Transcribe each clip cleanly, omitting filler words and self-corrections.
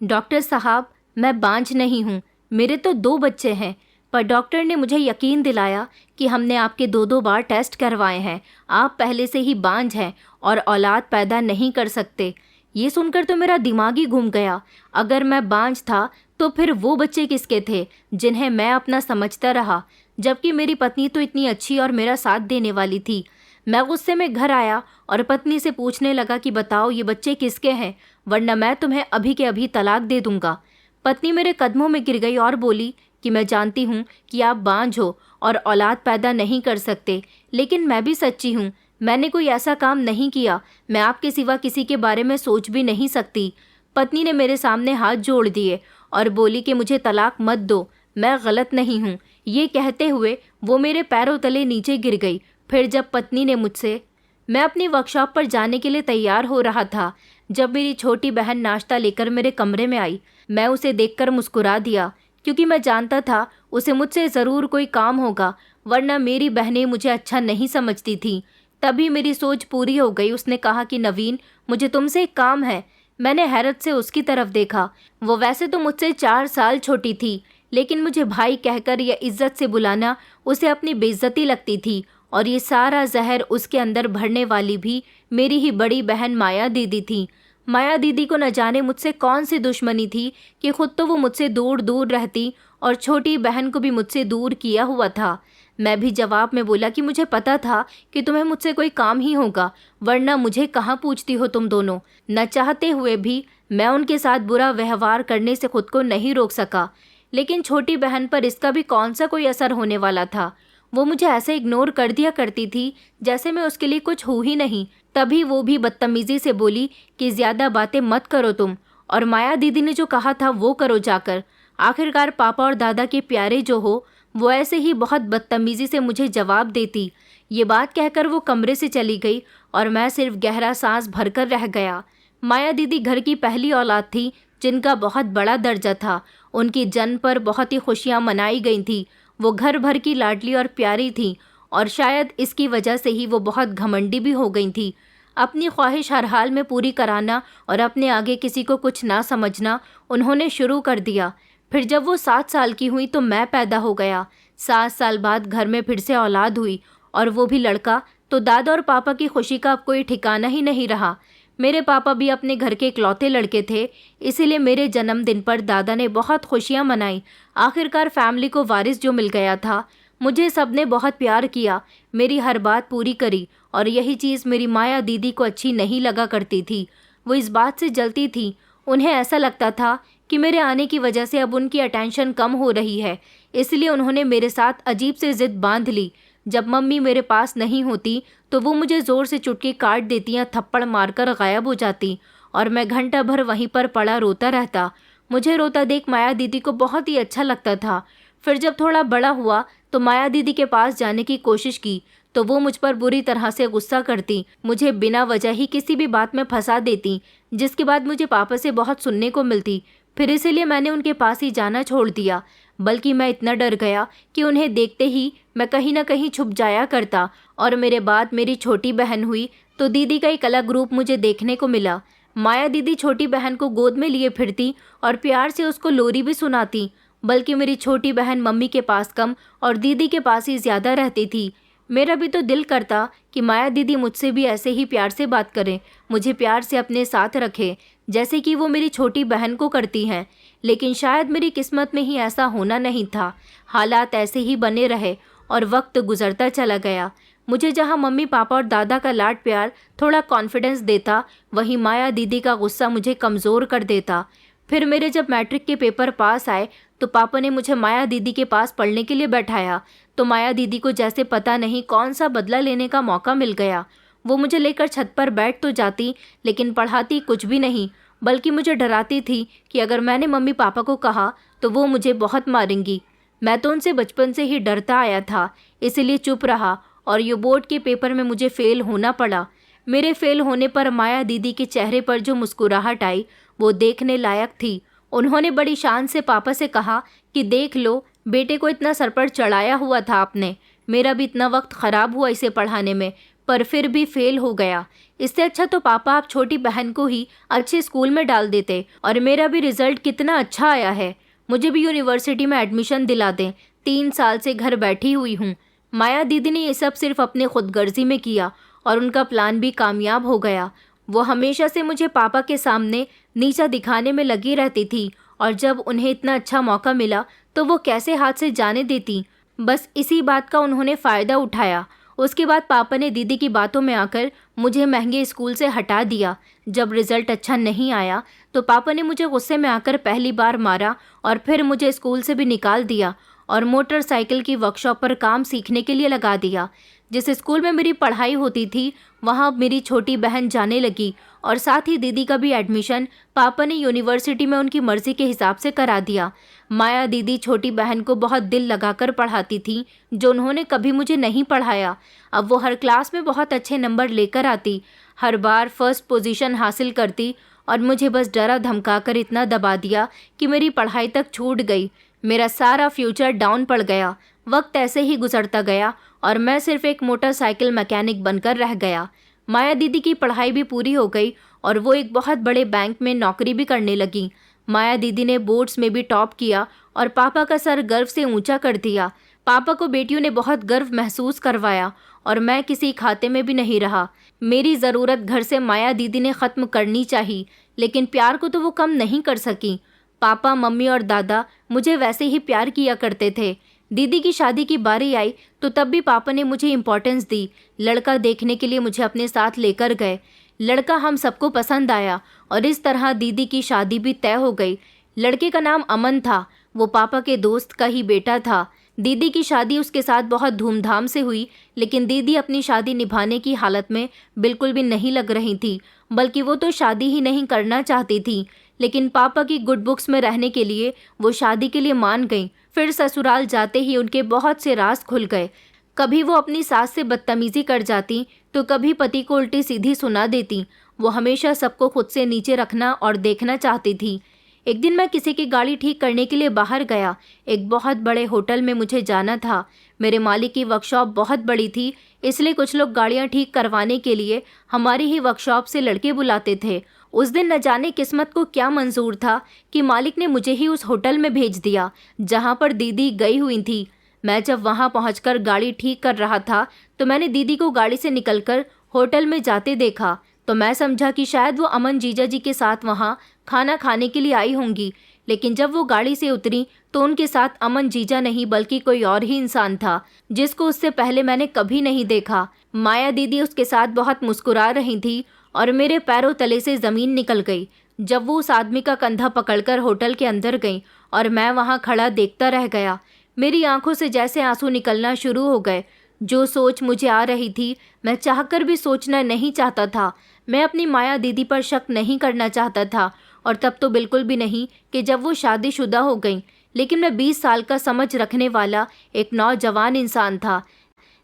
Doctor साहब, मैं बांझ नहीं हूँ, मेरे तो 2 बच्चे हैं। पर डॉक्टर ने मुझे यकीन दिलाया कि हमने आपके 2-2 बार टेस्ट करवाए हैं, आप पहले से ही बांझ हैं और औलाद पैदा नहीं कर सकते। ये सुनकर तो मेरा दिमाग ही घूम गया। अगर मैं बांझ था तो फिर वो बच्चे किसके थे जिन्हें मैं अपना समझता रहा, जबकि मेरी पत्नी तो इतनी अच्छी और मेरा साथ देने वाली थी। मैं गुस्से में घर आया और पत्नी से पूछने लगा कि बताओ ये बच्चे किसके हैं, वरना मैं तुम्हें अभी के अभी तलाक दे दूंगा। पत्नी मेरे कदमों में गिर गई और बोली कि मैं जानती हूँ कि आप बांझ हो और औलाद पैदा नहीं कर सकते, लेकिन मैं भी सच्ची हूँ, मैंने कोई ऐसा काम नहीं किया, मैं आपके सिवा किसी के बारे में सोच भी नहीं सकती। पत्नी ने मेरे सामने हाथ जोड़ दिए और बोली कि मुझे तलाक मत दो, मैं गलत नहीं हूँ। ये कहते हुए वो मेरे पैरों तले नीचे गिर गई। फिर जब पत्नी ने मुझसे मैं अपनी वर्कशॉप पर जाने के लिए तैयार हो रहा था, जब मेरी छोटी बहन नाश्ता लेकर मेरे कमरे में आई। मैं उसे देखकर मुस्कुरा दिया, क्योंकि मैं जानता था उसे मुझसे ज़रूर कोई काम होगा, वरना मेरी बहनें मुझे अच्छा नहीं समझती थीं। तभी मेरी सोच पूरी हो गई। उसने कहा कि नवीन, मुझे तुमसे एक काम है। मैंने हैरत से उसकी तरफ देखा। वो वैसे तो मुझसे 4 साल छोटी थी, लेकिन मुझे भाई कहकर या इज्जत से बुलाना उसे अपनी बेइज्जती लगती थी। और ये सारा जहर उसके अंदर भरने वाली भी मेरी ही बड़ी बहन माया दीदी थी। माया दीदी को न जाने मुझसे कौन सी दुश्मनी थी कि खुद तो वो मुझसे दूर दूर रहती और छोटी बहन को भी मुझसे दूर किया हुआ था। मैं भी जवाब में बोला कि मुझे पता था कि तुम्हें मुझसे कोई काम ही होगा, वरना मुझे कहाँ पूछती हो तुम दोनों। न चाहते हुए भी मैं उनके साथ बुरा व्यवहार करने से खुद को नहीं रोक सका, लेकिन छोटी बहन पर इसका भी कौन सा कोई असर होने वाला था। वो मुझे ऐसे इग्नोर कर दिया करती थी जैसे मैं उसके लिए कुछ हूँ ही नहीं। तभी वो भी बदतमीजी से बोली कि ज़्यादा बातें मत करो तुम, और माया दीदी ने जो कहा था वो करो जाकर। आखिरकार पापा और दादा के प्यारे जो हो, वो ऐसे ही बहुत बदतमीजी से मुझे जवाब देती। ये बात कहकर वो कमरे से चली गई और मैं सिर्फ गहरा सांस भरकर रह गया। माया दीदी घर की पहली औलाद थी जिनका बहुत बड़ा दर्जा था। उनकी जन्म पर बहुत ही खुशियाँ मनाई गई थी। वो घर भर की लाडली और प्यारी थी, और शायद इसकी वजह से ही वो बहुत घमंडी भी हो गई थी। अपनी ख्वाहिश हर हाल में पूरी कराना और अपने आगे किसी को कुछ ना समझना उन्होंने शुरू कर दिया। फिर जब वो 7 साल की हुई तो मैं पैदा हो गया। 7 साल बाद घर में फिर से औलाद हुई, और वो भी लड़का। तो दादा और पापा की खुशी का अब कोई ठिकाना ही नहीं रहा। मेरे पापा भी अपने घर के इकलौते लड़के थे, इसीलिए मेरे जन्मदिन पर दादा ने बहुत खुशियाँ मनाई। आखिरकार फैमिली को वारिस जो मिल गया था। मुझे सबने बहुत प्यार किया, मेरी हर बात पूरी करी, और यही चीज़ मेरी माया दीदी को अच्छी नहीं लगा करती थी। वो इस बात से जलती थी। उन्हें ऐसा लगता था कि मेरे आने की वजह से अब उनकी अटेंशन कम हो रही है, इसलिए उन्होंने मेरे साथ अजीब से ज़िद बांध ली। जब मम्मी मेरे पास नहीं होती तो वो मुझे ज़ोर से चुटकी काट देती या थप्पड़ मारकर गायब हो जाती, और मैं घंटा भर वहीं पर पड़ा रोता रहता। मुझे रोता देख माया दीदी को बहुत ही अच्छा लगता था। फिर जब थोड़ा बड़ा हुआ तो माया दीदी के पास जाने की कोशिश की तो वो मुझ पर बुरी तरह से गुस्सा करती, मुझे बिना वजह ही किसी भी बात में फंसा देती, जिसके बाद मुझे पापा से बहुत सुनने को मिलती। फिर इसीलिए मैंने उनके पास ही जाना छोड़ दिया। बल्कि मैं इतना डर गया कि उन्हें देखते ही मैं कहीं ना कहीं छुप जाया करता। और मेरे बाद मेरी छोटी बहन हुई तो दीदी का एक अलग रूप मुझे देखने को मिला। माया दीदी छोटी बहन को गोद में लिए फिरती और प्यार से उसको लोरी भी सुनाती, बल्कि मेरी छोटी बहन मम्मी के पास कम और दीदी के पास ही ज़्यादा रहती थी। मेरा भी तो दिल करता कि माया दीदी मुझसे भी ऐसे ही प्यार से बात करें, मुझे प्यार से अपने साथ रखें, जैसे कि वो मेरी छोटी बहन को करती हैं। लेकिन शायद मेरी किस्मत में ही ऐसा होना नहीं था। हालात ऐसे ही बने रहे और वक्त गुजरता चला गया। मुझे जहाँ मम्मी पापा और दादा का लाड प्यार थोड़ा कॉन्फिडेंस देता, वहीं माया दीदी का गुस्सा मुझे कमज़ोर कर देता। फिर मेरे जब मैट्रिक के पेपर पास आए तो पापा ने मुझे माया दीदी के पास पढ़ने के लिए बैठाया। तो माया दीदी को जैसे पता नहीं कौन सा बदला लेने का मौका मिल गया। वो मुझे लेकर छत पर बैठ तो जाती, लेकिन पढ़ाती कुछ भी नहीं, बल्कि मुझे डराती थी कि अगर मैंने मम्मी पापा को कहा तो वो मुझे बहुत मारेंगी। मैं तो उनसे बचपन से ही डरता आया था, इसलिए चुप रहा, और ये बोर्ड के पेपर में मुझे फ़ेल होना पड़ा। मेरे फ़ेल होने पर माया दीदी के चेहरे पर जो मुस्कुराहट आई वो देखने लायक थी। उन्होंने बड़ी शान से पापा से कहा कि देख लो, बेटे को इतना सर पर चढ़ाया हुआ था आपने, मेरा भी इतना वक्त ख़राब हुआ इसे पढ़ाने में, पर फिर भी फेल हो गया। इससे अच्छा तो पापा आप छोटी बहन को ही अच्छे स्कूल में डाल देते, और मेरा भी रिजल्ट कितना अच्छा आया है। मुझे भी यूनिवर्सिटी में एडमिशन दिला दें। 3 साल से घर बैठी हुई हूँ। माया दीदी ने ये सब सिर्फ अपने खुदगर्जी में किया और उनका प्लान भी कामयाब हो गया। वो हमेशा से मुझे पापा के सामने नीचा दिखाने में लगी रहती थी, और जब उन्हें इतना अच्छा मौका मिला तो वो कैसे हाथ से जाने देती। बस इसी बात का उन्होंने फ़ायदा उठाया। उसके बाद पापा ने दीदी की बातों में आकर मुझे महंगे स्कूल से हटा दिया। जब रिज़ल्ट अच्छा नहीं आया तो पापा ने मुझे गुस्से में आकर पहली बार मारा और फिर मुझे स्कूल से भी निकाल दिया और मोटरसाइकिल की वर्कशॉप पर काम सीखने के लिए लगा दिया। जिस स्कूल में मेरी पढ़ाई होती थी वहाँ मेरी छोटी बहन जाने लगी, और साथ ही दीदी का भी एडमिशन पापा ने यूनिवर्सिटी में उनकी मर्ज़ी के हिसाब से करा दिया। माया दीदी छोटी बहन को बहुत दिल लगाकर पढ़ाती थी, जो उन्होंने कभी मुझे नहीं पढ़ाया। अब वो हर क्लास में बहुत अच्छे नंबर लेकर आती, हर बार फर्स्ट पोजीशन हासिल करती, और मुझे बस डरा धमकाकर इतना दबा दिया कि मेरी पढ़ाई तक छूट गई। मेरा सारा फ्यूचर डाउन पड़ गया। वक्त ऐसे ही गुजरता गया और मैं सिर्फ एक मोटरसाइकिल मैकेनिक बनकर रह गया। माया दीदी की पढ़ाई भी पूरी हो गई और वो एक बहुत बड़े बैंक में नौकरी भी करने लगी। माया दीदी ने बोर्ड्स में भी टॉप किया और पापा का सर गर्व से ऊंचा कर दिया। पापा को बेटियों ने बहुत गर्व महसूस करवाया और मैं किसी खाते में भी नहीं रहा। मेरी ज़रूरत घर से माया दीदी ने ख़त्म करनी चाहिए, लेकिन प्यार को तो वो कम नहीं कर सकी। पापा, मम्मी और दादा मुझे वैसे ही प्यार किया करते थे। दीदी की शादी की बारी आई तो तब भी पापा ने मुझे इम्पोर्टेंस दी। लड़का देखने के लिए मुझे अपने साथ लेकर गए। लड़का हम सबको पसंद आया और इस तरह दीदी की शादी भी तय हो गई। लड़के का नाम अमन था। वो पापा के दोस्त का ही बेटा था। दीदी की शादी उसके साथ बहुत धूमधाम से हुई, लेकिन दीदी अपनी शादी निभाने की हालत में बिल्कुल भी नहीं लग रही थी, बल्कि वो तो शादी ही नहीं करना चाहती थी। लेकिन पापा की गुड बुक्स में रहने के लिए वो शादी के लिए मान गई। फिर ससुराल जाते ही उनके बहुत से राज खुल गए। कभी वो अपनी सास से बदतमीजी कर जाती तो कभी पति को उल्टी सीधी सुना देती। वो हमेशा सबको खुद से नीचे रखना और देखना चाहती थी। एक दिन मैं किसी की गाड़ी ठीक करने के लिए बाहर गया। एक बहुत बड़े होटल में मुझे जाना था। मेरे मालिक की वर्कशॉप बहुत बड़ी थी, इसलिए कुछ लोग गाड़ियां ठीक करवाने के लिए हमारी ही वर्कशॉप से लड़के बुलाते थे। उस दिन न जाने किस्मत को क्या मंजूर था कि मालिक ने मुझे ही उस होटल में भेज दिया जहां पर दीदी गई हुई थी। मैं जब वहां पहुंचकर गाड़ी ठीक कर रहा था तो मैंने दीदी को गाड़ी से निकलकर होटल में जाते देखा, तो मैं समझा कि शायद वो अमन जीजा जी के साथ वहां खाना खाने के लिए आई होंगी। लेकिन जब वो गाड़ी से उतरी तो उनके साथ अमन जीजा नहीं बल्कि कोई और ही इंसान था, जिसको उससे पहले मैंने कभी नहीं देखा। माया दीदी उसके साथ बहुत मुस्कुरा रही थी और मेरे पैरों तले से ज़मीन निकल गई जब वो उस आदमी का कंधा पकड़कर होटल के अंदर गई और मैं वहाँ खड़ा देखता रह गया। मेरी आंखों से जैसे आंसू निकलना शुरू हो गए। जो सोच मुझे आ रही थी मैं चाहकर भी सोचना नहीं चाहता था। मैं अपनी माया दीदी पर शक नहीं करना चाहता था, और तब तो बिल्कुल भी नहीं कि जब वो शादीशुदा हो गई। लेकिन मैं 20 साल का समझ रखने वाला एक नौजवान इंसान था।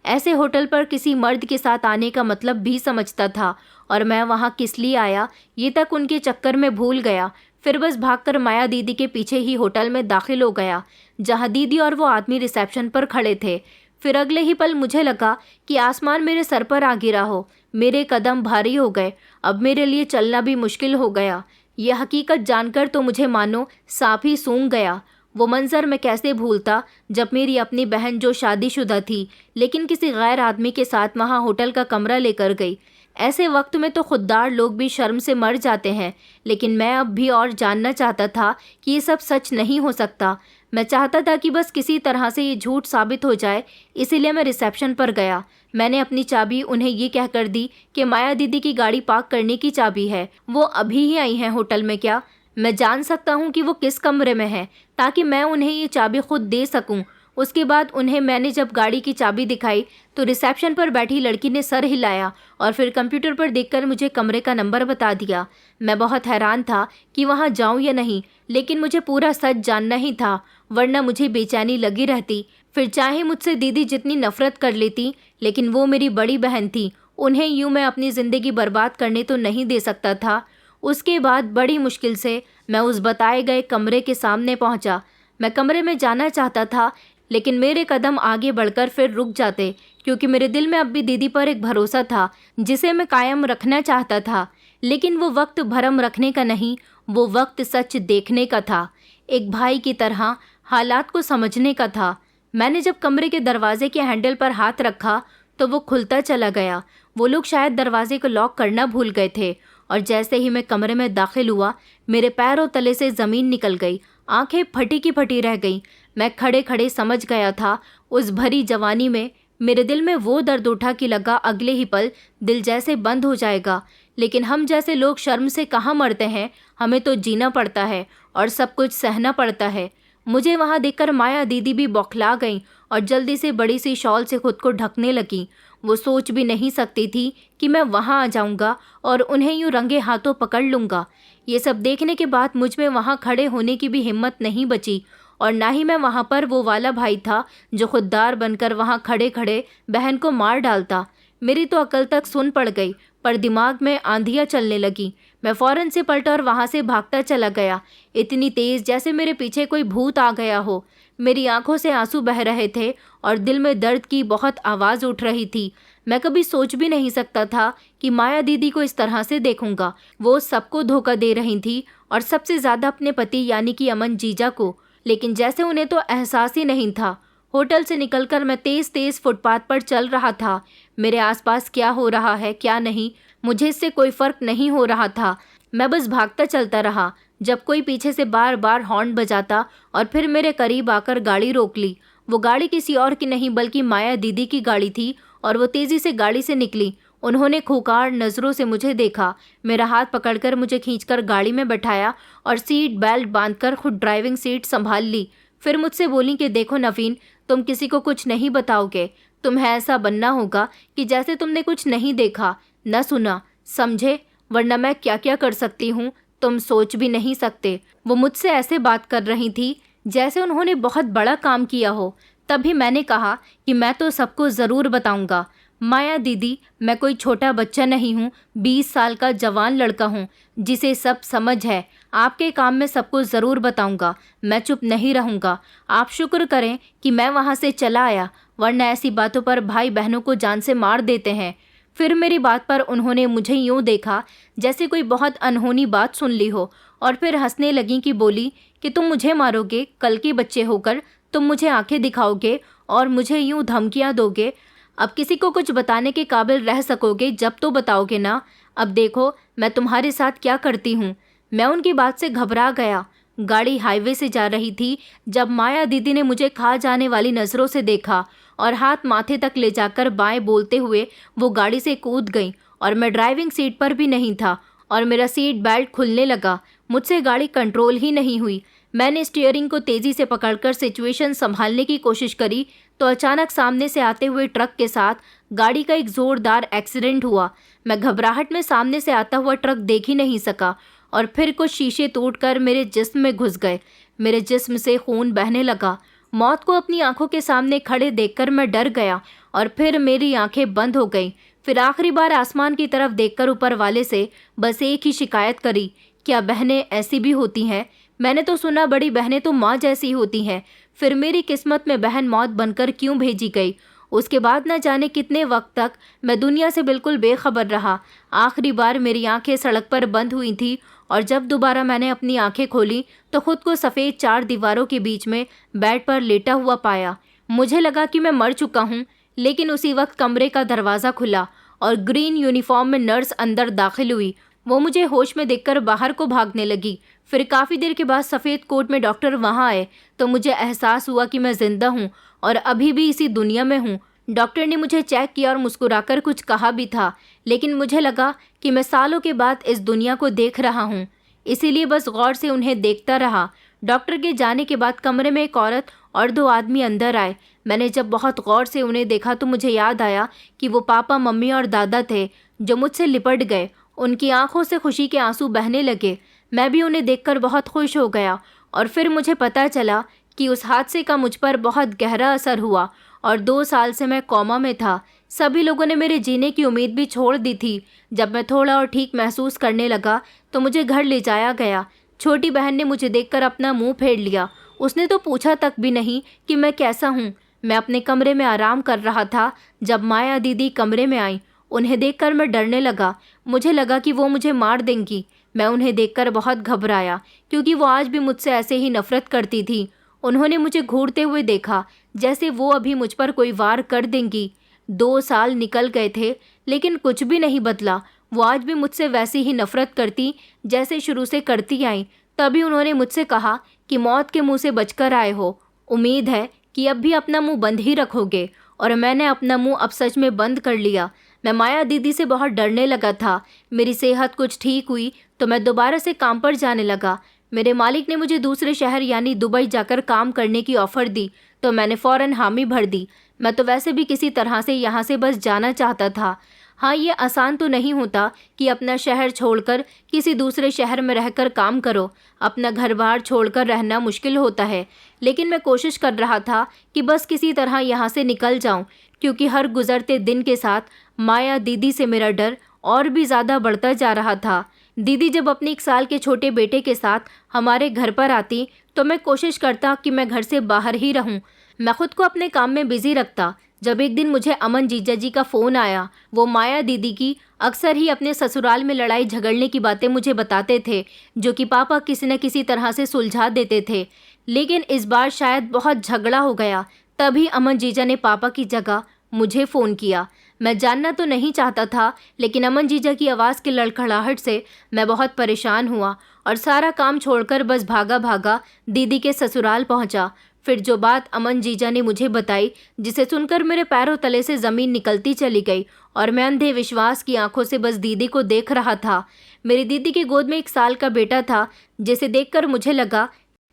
ऐसे होटल पर किसी मर्द के साथ आने का मतलब भी समझता था, और मैं वहाँ किस लिए आया ये तक उनके चक्कर में भूल गया। फिर बस भागकर माया दीदी के पीछे ही होटल में दाखिल हो गया, जहाँ दीदी और वो आदमी रिसेप्शन पर खड़े थे। फिर अगले ही पल मुझे लगा कि आसमान मेरे सर पर आ गिरा हो। मेरे कदम भारी हो गए। अब मेरे लिए चलना भी मुश्किल हो गया। यह हकीकत जानकर तो मुझे मानो सांप ही सूंघ गया। वो मंजर मैं कैसे भूलता जब मेरी अपनी बहन, जो शादीशुदा थी लेकिन किसी गैर आदमी के साथ, वहाँ होटल का कमरा लेकर गई। ऐसे वक्त में तो खुददार लोग भी शर्म से मर जाते हैं, लेकिन मैं अब भी और जानना चाहता था कि ये सब सच नहीं हो सकता। मैं चाहता था कि बस किसी तरह से ये झूठ साबित हो जाए, इसीलिए मैं रिसेप्शन पर गया। मैंने अपनी चाबी उन्हें ये कहकर दी कि माया दीदी की गाड़ी पार्क करने की चाबी है। वो अभी ही आई हैं होटल में क्या? मैं जान सकता हूँ कि वो किस कमरे में है, ताकि मैं उन्हें ये चाबी खुद दे सकूँ। उसके बाद उन्हें मैंने जब गाड़ी की चाबी दिखाई तो रिसेप्शन पर बैठी लड़की ने सर हिलाया और फिर कंप्यूटर पर देखकर मुझे कमरे का नंबर बता दिया। मैं बहुत हैरान था कि वहाँ जाऊँ या नहीं, लेकिन मुझे पूरा सच जानना ही था, वरना मुझे बेचैनी लगी रहती। फिर चाहे मुझसे दीदी जितनी नफरत कर लेती, लेकिन वो मेरी बड़ी बहन थी। उन्हें यूँ मैं अपनी ज़िंदगी बर्बाद करने तो नहीं दे सकता था। उसके बाद बड़ी मुश्किल से मैं उस बताए गए कमरे के सामने पहुंचा। मैं कमरे में जाना चाहता था, लेकिन मेरे कदम आगे बढ़कर फिर रुक जाते, क्योंकि मेरे दिल में अब भी दीदी पर एक भरोसा था जिसे मैं कायम रखना चाहता था। लेकिन वो वक्त भरम रखने का नहीं, वो वक्त सच देखने का था, एक भाई की तरह हालात को समझने का था। मैंने जब कमरे के दरवाजे के हैंडल पर हाथ रखा तो वो खुलता चला गया। वो लोग शायद दरवाजे को लॉक करना भूल गए थे, और जैसे ही मैं कमरे में दाखिल हुआ मेरे पैरों तले से ज़मीन निकल गई, आंखें फटी की फटी रह गईं। मैं खड़े खड़े समझ गया था उस भरी जवानी में मेरे दिल में वो दर्द उठा कि लगा अगले ही पल दिल जैसे बंद हो जाएगा। लेकिन हम जैसे लोग शर्म से कहाँ मरते हैं, हमें तो जीना पड़ता है और सब कुछ सहना पड़ता है। मुझे वहाँ देखकर माया दीदी भी बौखला गईं और जल्दी से बड़ी सी शॉल से खुद को ढकने लगीं। वो सोच भी नहीं सकती थी कि मैं वहाँ आ जाऊँगा और उन्हें यूँ रंगे हाथों पकड़ लूँगा। ये सब देखने के बाद मुझ में वहाँ खड़े होने की भी हिम्मत नहीं बची, और ना ही मैं वहाँ पर वो वाला भाई था जो खुददार बनकर वहाँ खड़े खड़े बहन को मार डालता। मेरी तो अकल तक सुन पड़ गई, पर दिमाग में आंधियाँ चलने लगी। मैं फ़ौरन से पलटा और वहाँ से भागता चला गया, इतनी तेज़ जैसे मेरे पीछे कोई भूत आ गया हो। मेरी आंखों से आंसू बह रहे थे और दिल में दर्द की बहुत आवाज़ उठ रही थी। मैं कभी सोच भी नहीं सकता था कि माया दीदी को इस तरह से देखूंगा। वो सबको धोखा दे रही थी, और सबसे ज़्यादा अपने पति यानी कि अमन जीजा को। लेकिन जैसे उन्हें तो एहसास ही नहीं था। होटल से निकलकर मैं तेज़ तेज़ फुटपाथ पर चल रहा था। मेरे आसपास क्या हो रहा है क्या नहीं, मुझे इससे कोई फ़र्क नहीं हो रहा था। मैं बस भागता चलता रहा, जब कोई पीछे से बार बार हॉर्न बजाता और फिर मेरे करीब आकर गाड़ी रोक ली। वो गाड़ी किसी और की नहीं बल्कि माया दीदी की गाड़ी थी, और वो तेज़ी से गाड़ी से निकली। उन्होंने खूंखार नज़रों से मुझे देखा, मेरा हाथ पकड़कर मुझे खींचकर गाड़ी में बैठाया और सीट बेल्ट बांधकर खुद ड्राइविंग सीट संभाल ली। फिर मुझसे बोली कि देखो नवीन, तुम किसी को कुछ नहीं बताओगे। तुम्हें ऐसा बनना होगा कि जैसे तुमने कुछ नहीं देखा न सुना, समझे? वरना मैं क्या क्या कर सकती हूँ तुम सोच भी नहीं सकते। वो मुझसे ऐसे बात कर रही थी जैसे उन्होंने बहुत बड़ा काम किया हो। तभी मैंने कहा कि मैं तो सबको ज़रूर बताऊंगा। माया दीदी, मैं कोई छोटा बच्चा नहीं हूँ, 20 साल का जवान लड़का हूँ जिसे सब समझ है। आपके काम में सबको ज़रूर बताऊंगा, मैं चुप नहीं रहूँगा। आप शुक्र करें कि मैं वहाँ से चला आया, वरना ऐसी बातों पर भाई बहनों को जान से मार देते हैं। फिर मेरी बात पर उन्होंने मुझे यूँ देखा जैसे कोई बहुत अनहोनी बात सुन ली हो, और फिर हंसने लगी कि बोली कि तुम मुझे मारोगे, कल के बच्चे होकर तुम मुझे आंखें दिखाओगे और मुझे यूँ धमकियाँ दोगे। अब किसी को कुछ बताने के काबिल रह सकोगे जब तो बताओगे ना। अब देखो मैं तुम्हारे साथ क्या करती हूँ। मैं उनकी बात से घबरा गया। गाड़ी हाईवे से जा रही थी जब माया दीदी ने मुझे खा जाने वाली नज़रों से देखा और हाथ माथे तक ले जाकर बाएं बोलते हुए वो गाड़ी से कूद गई, और मैं ड्राइविंग सीट पर भी नहीं था और मेरा सीट बेल्ट खुलने लगा। मुझसे गाड़ी कंट्रोल ही नहीं हुई। मैंने स्टीयरिंग को तेज़ी से पकड़कर सिचुएशन संभालने की कोशिश करी तो अचानक सामने से आते हुए ट्रक के साथ गाड़ी का एक ज़ोरदार एक्सीडेंट हुआ। मैं घबराहट में सामने से आता हुआ ट्रक देख ही नहीं सका, और फिर कुछ शीशे टूटकर मेरे जिस्म में घुस गए। मेरे जिस्म से खून बहने लगा। मौत को अपनी आंखों के सामने खड़े देखकर मैं डर गया, और फिर मेरी आंखें बंद हो गईं। फिर आखिरी बार आसमान की तरफ देखकर ऊपर वाले से बस एक ही शिकायत करी, क्या बहनें ऐसी भी होती हैं? मैंने तो सुना बड़ी बहनें तो माँ जैसी होती हैं। फिर मेरी किस्मत में बहन मौत बनकर क्यों भेजी गई? उसके बाद न जाने कितने वक्त तक मैं दुनिया से बिल्कुल बेखबर रहा। आखिरी बार मेरी आंखें सड़क पर बंद हुई थी, और जब दोबारा मैंने अपनी आंखें खोली तो खुद को सफ़ेद 4 दीवारों के बीच में बेड पर लेटा हुआ पाया। मुझे लगा कि मैं मर चुका हूँ, लेकिन उसी वक्त कमरे का दरवाज़ा खुला और ग्रीन यूनिफॉर्म में नर्स अंदर दाखिल हुई। वो मुझे होश में देखकर बाहर को भागने लगी। फिर काफ़ी देर के बाद सफ़ेद कोट में डॉक्टर वहाँ आए तो मुझे एहसास हुआ कि मैं ज़िंदा हूँ और अभी भी इसी दुनिया में हूँ। डॉक्टर ने मुझे चेक किया और मुस्कुराकर कुछ कहा भी था, लेकिन मुझे लगा कि मैं सालों के बाद इस दुनिया को देख रहा हूँ, इसीलिए बस गौर से उन्हें देखता रहा। डॉक्टर के जाने के बाद कमरे में एक औरत और 2 आदमी अंदर आए। मैंने जब बहुत गौर से उन्हें देखा तो मुझे याद आया कि वो पापा, मम्मी और दादा थे जो मुझसे लिपट गए। उनकी आंखों से खुशी के आंसू बहने लगे। मैं भी उन्हें देखकर बहुत खुश हो गया, और फिर मुझे पता चला कि उस हादसे का मुझ पर बहुत गहरा असर हुआ और 2 साल से मैं कोमा में था। सभी लोगों ने मेरे जीने की उम्मीद भी छोड़ दी थी। जब मैं थोड़ा और ठीक महसूस करने लगा तो मुझे घर ले जाया गया। छोटी बहन ने मुझे देखकर अपना मुंह फेर लिया। उसने तो पूछा तक भी नहीं कि मैं कैसा हूँ। मैं अपने कमरे में आराम कर रहा था जब माया दीदी कमरे में आई। उन्हें देखकर मैं डरने लगा। मुझे लगा कि वो मुझे मार देंगी। मैं उन्हें देखकर बहुत घबराया क्योंकि वो आज भी मुझसे ऐसे ही नफरत करती थी। उन्होंने मुझे घूरते हुए देखा जैसे वो अभी मुझ पर कोई वार कर देंगी। 2 साल निकल गए थे लेकिन कुछ भी नहीं बदला। वो आज भी मुझसे वैसे ही नफरत करती जैसे शुरू से करती आई। तभी उन्होंने मुझसे कहा कि मौत के मुंह से बचकर आए हो, उम्मीद है कि अब भी अपना मुंह बंद ही रखोगे। और मैंने अपना मुंह अब सच में बंद कर लिया। मैं माया दीदी से बहुत डरने लगा था। मेरी सेहत कुछ ठीक हुई तो मैं दोबारा से काम पर जाने लगा। मेरे मालिक ने मुझे दूसरे शहर यानी दुबई जाकर काम करने की ऑफ़र दी तो मैंने फ़ौरन हामी भर दी। मैं तो वैसे भी किसी तरह से यहाँ से बस जाना चाहता था। हाँ, ये आसान तो नहीं होता कि अपना शहर छोड़कर किसी दूसरे शहर में रहकर काम करो। अपना घर बार छोड़कर रहना मुश्किल होता है, लेकिन मैं कोशिश कर रहा था कि बस किसी तरह यहाँ से निकल जाऊँ, क्योंकि हर गुजरते दिन के साथ माया दीदी से मेरा डर और भी ज़्यादा बढ़ता जा रहा था। दीदी जब अपने 1 साल के छोटे बेटे के साथ हमारे घर पर आती तो मैं कोशिश करता कि मैं घर से बाहर ही रहूं। मैं खुद को अपने काम में बिजी रखता। जब एक दिन मुझे अमन जीजा जी का फ़ोन आया। वो माया दीदी की अक्सर ही अपने ससुराल में लड़ाई झगड़ने की बातें मुझे बताते थे, जो कि पापा किसी न किसी तरह से सुलझा देते थे। लेकिन इस बार शायद बहुत झगड़ा हो गया। तभी अमन जीजा ने पापा की जगह मुझे फ़ोन किया। मैं जानना तो नहीं चाहता था, लेकिन अमन जीजा की आवाज़ की लड़खड़ाहट से मैं बहुत परेशान हुआ और सारा काम छोड़कर बस भागा भागा दीदी के ससुराल पहुंचा। फिर जो बात अमन जीजा ने मुझे बताई, जिसे सुनकर मेरे पैरों तले से ज़मीन निकलती चली गई और मैं अंधे विश्वास की आंखों से बस दीदी को देख रहा था। मेरी दीदी की गोद में 1 साल का बेटा था, जिसे देखकर मुझे लगा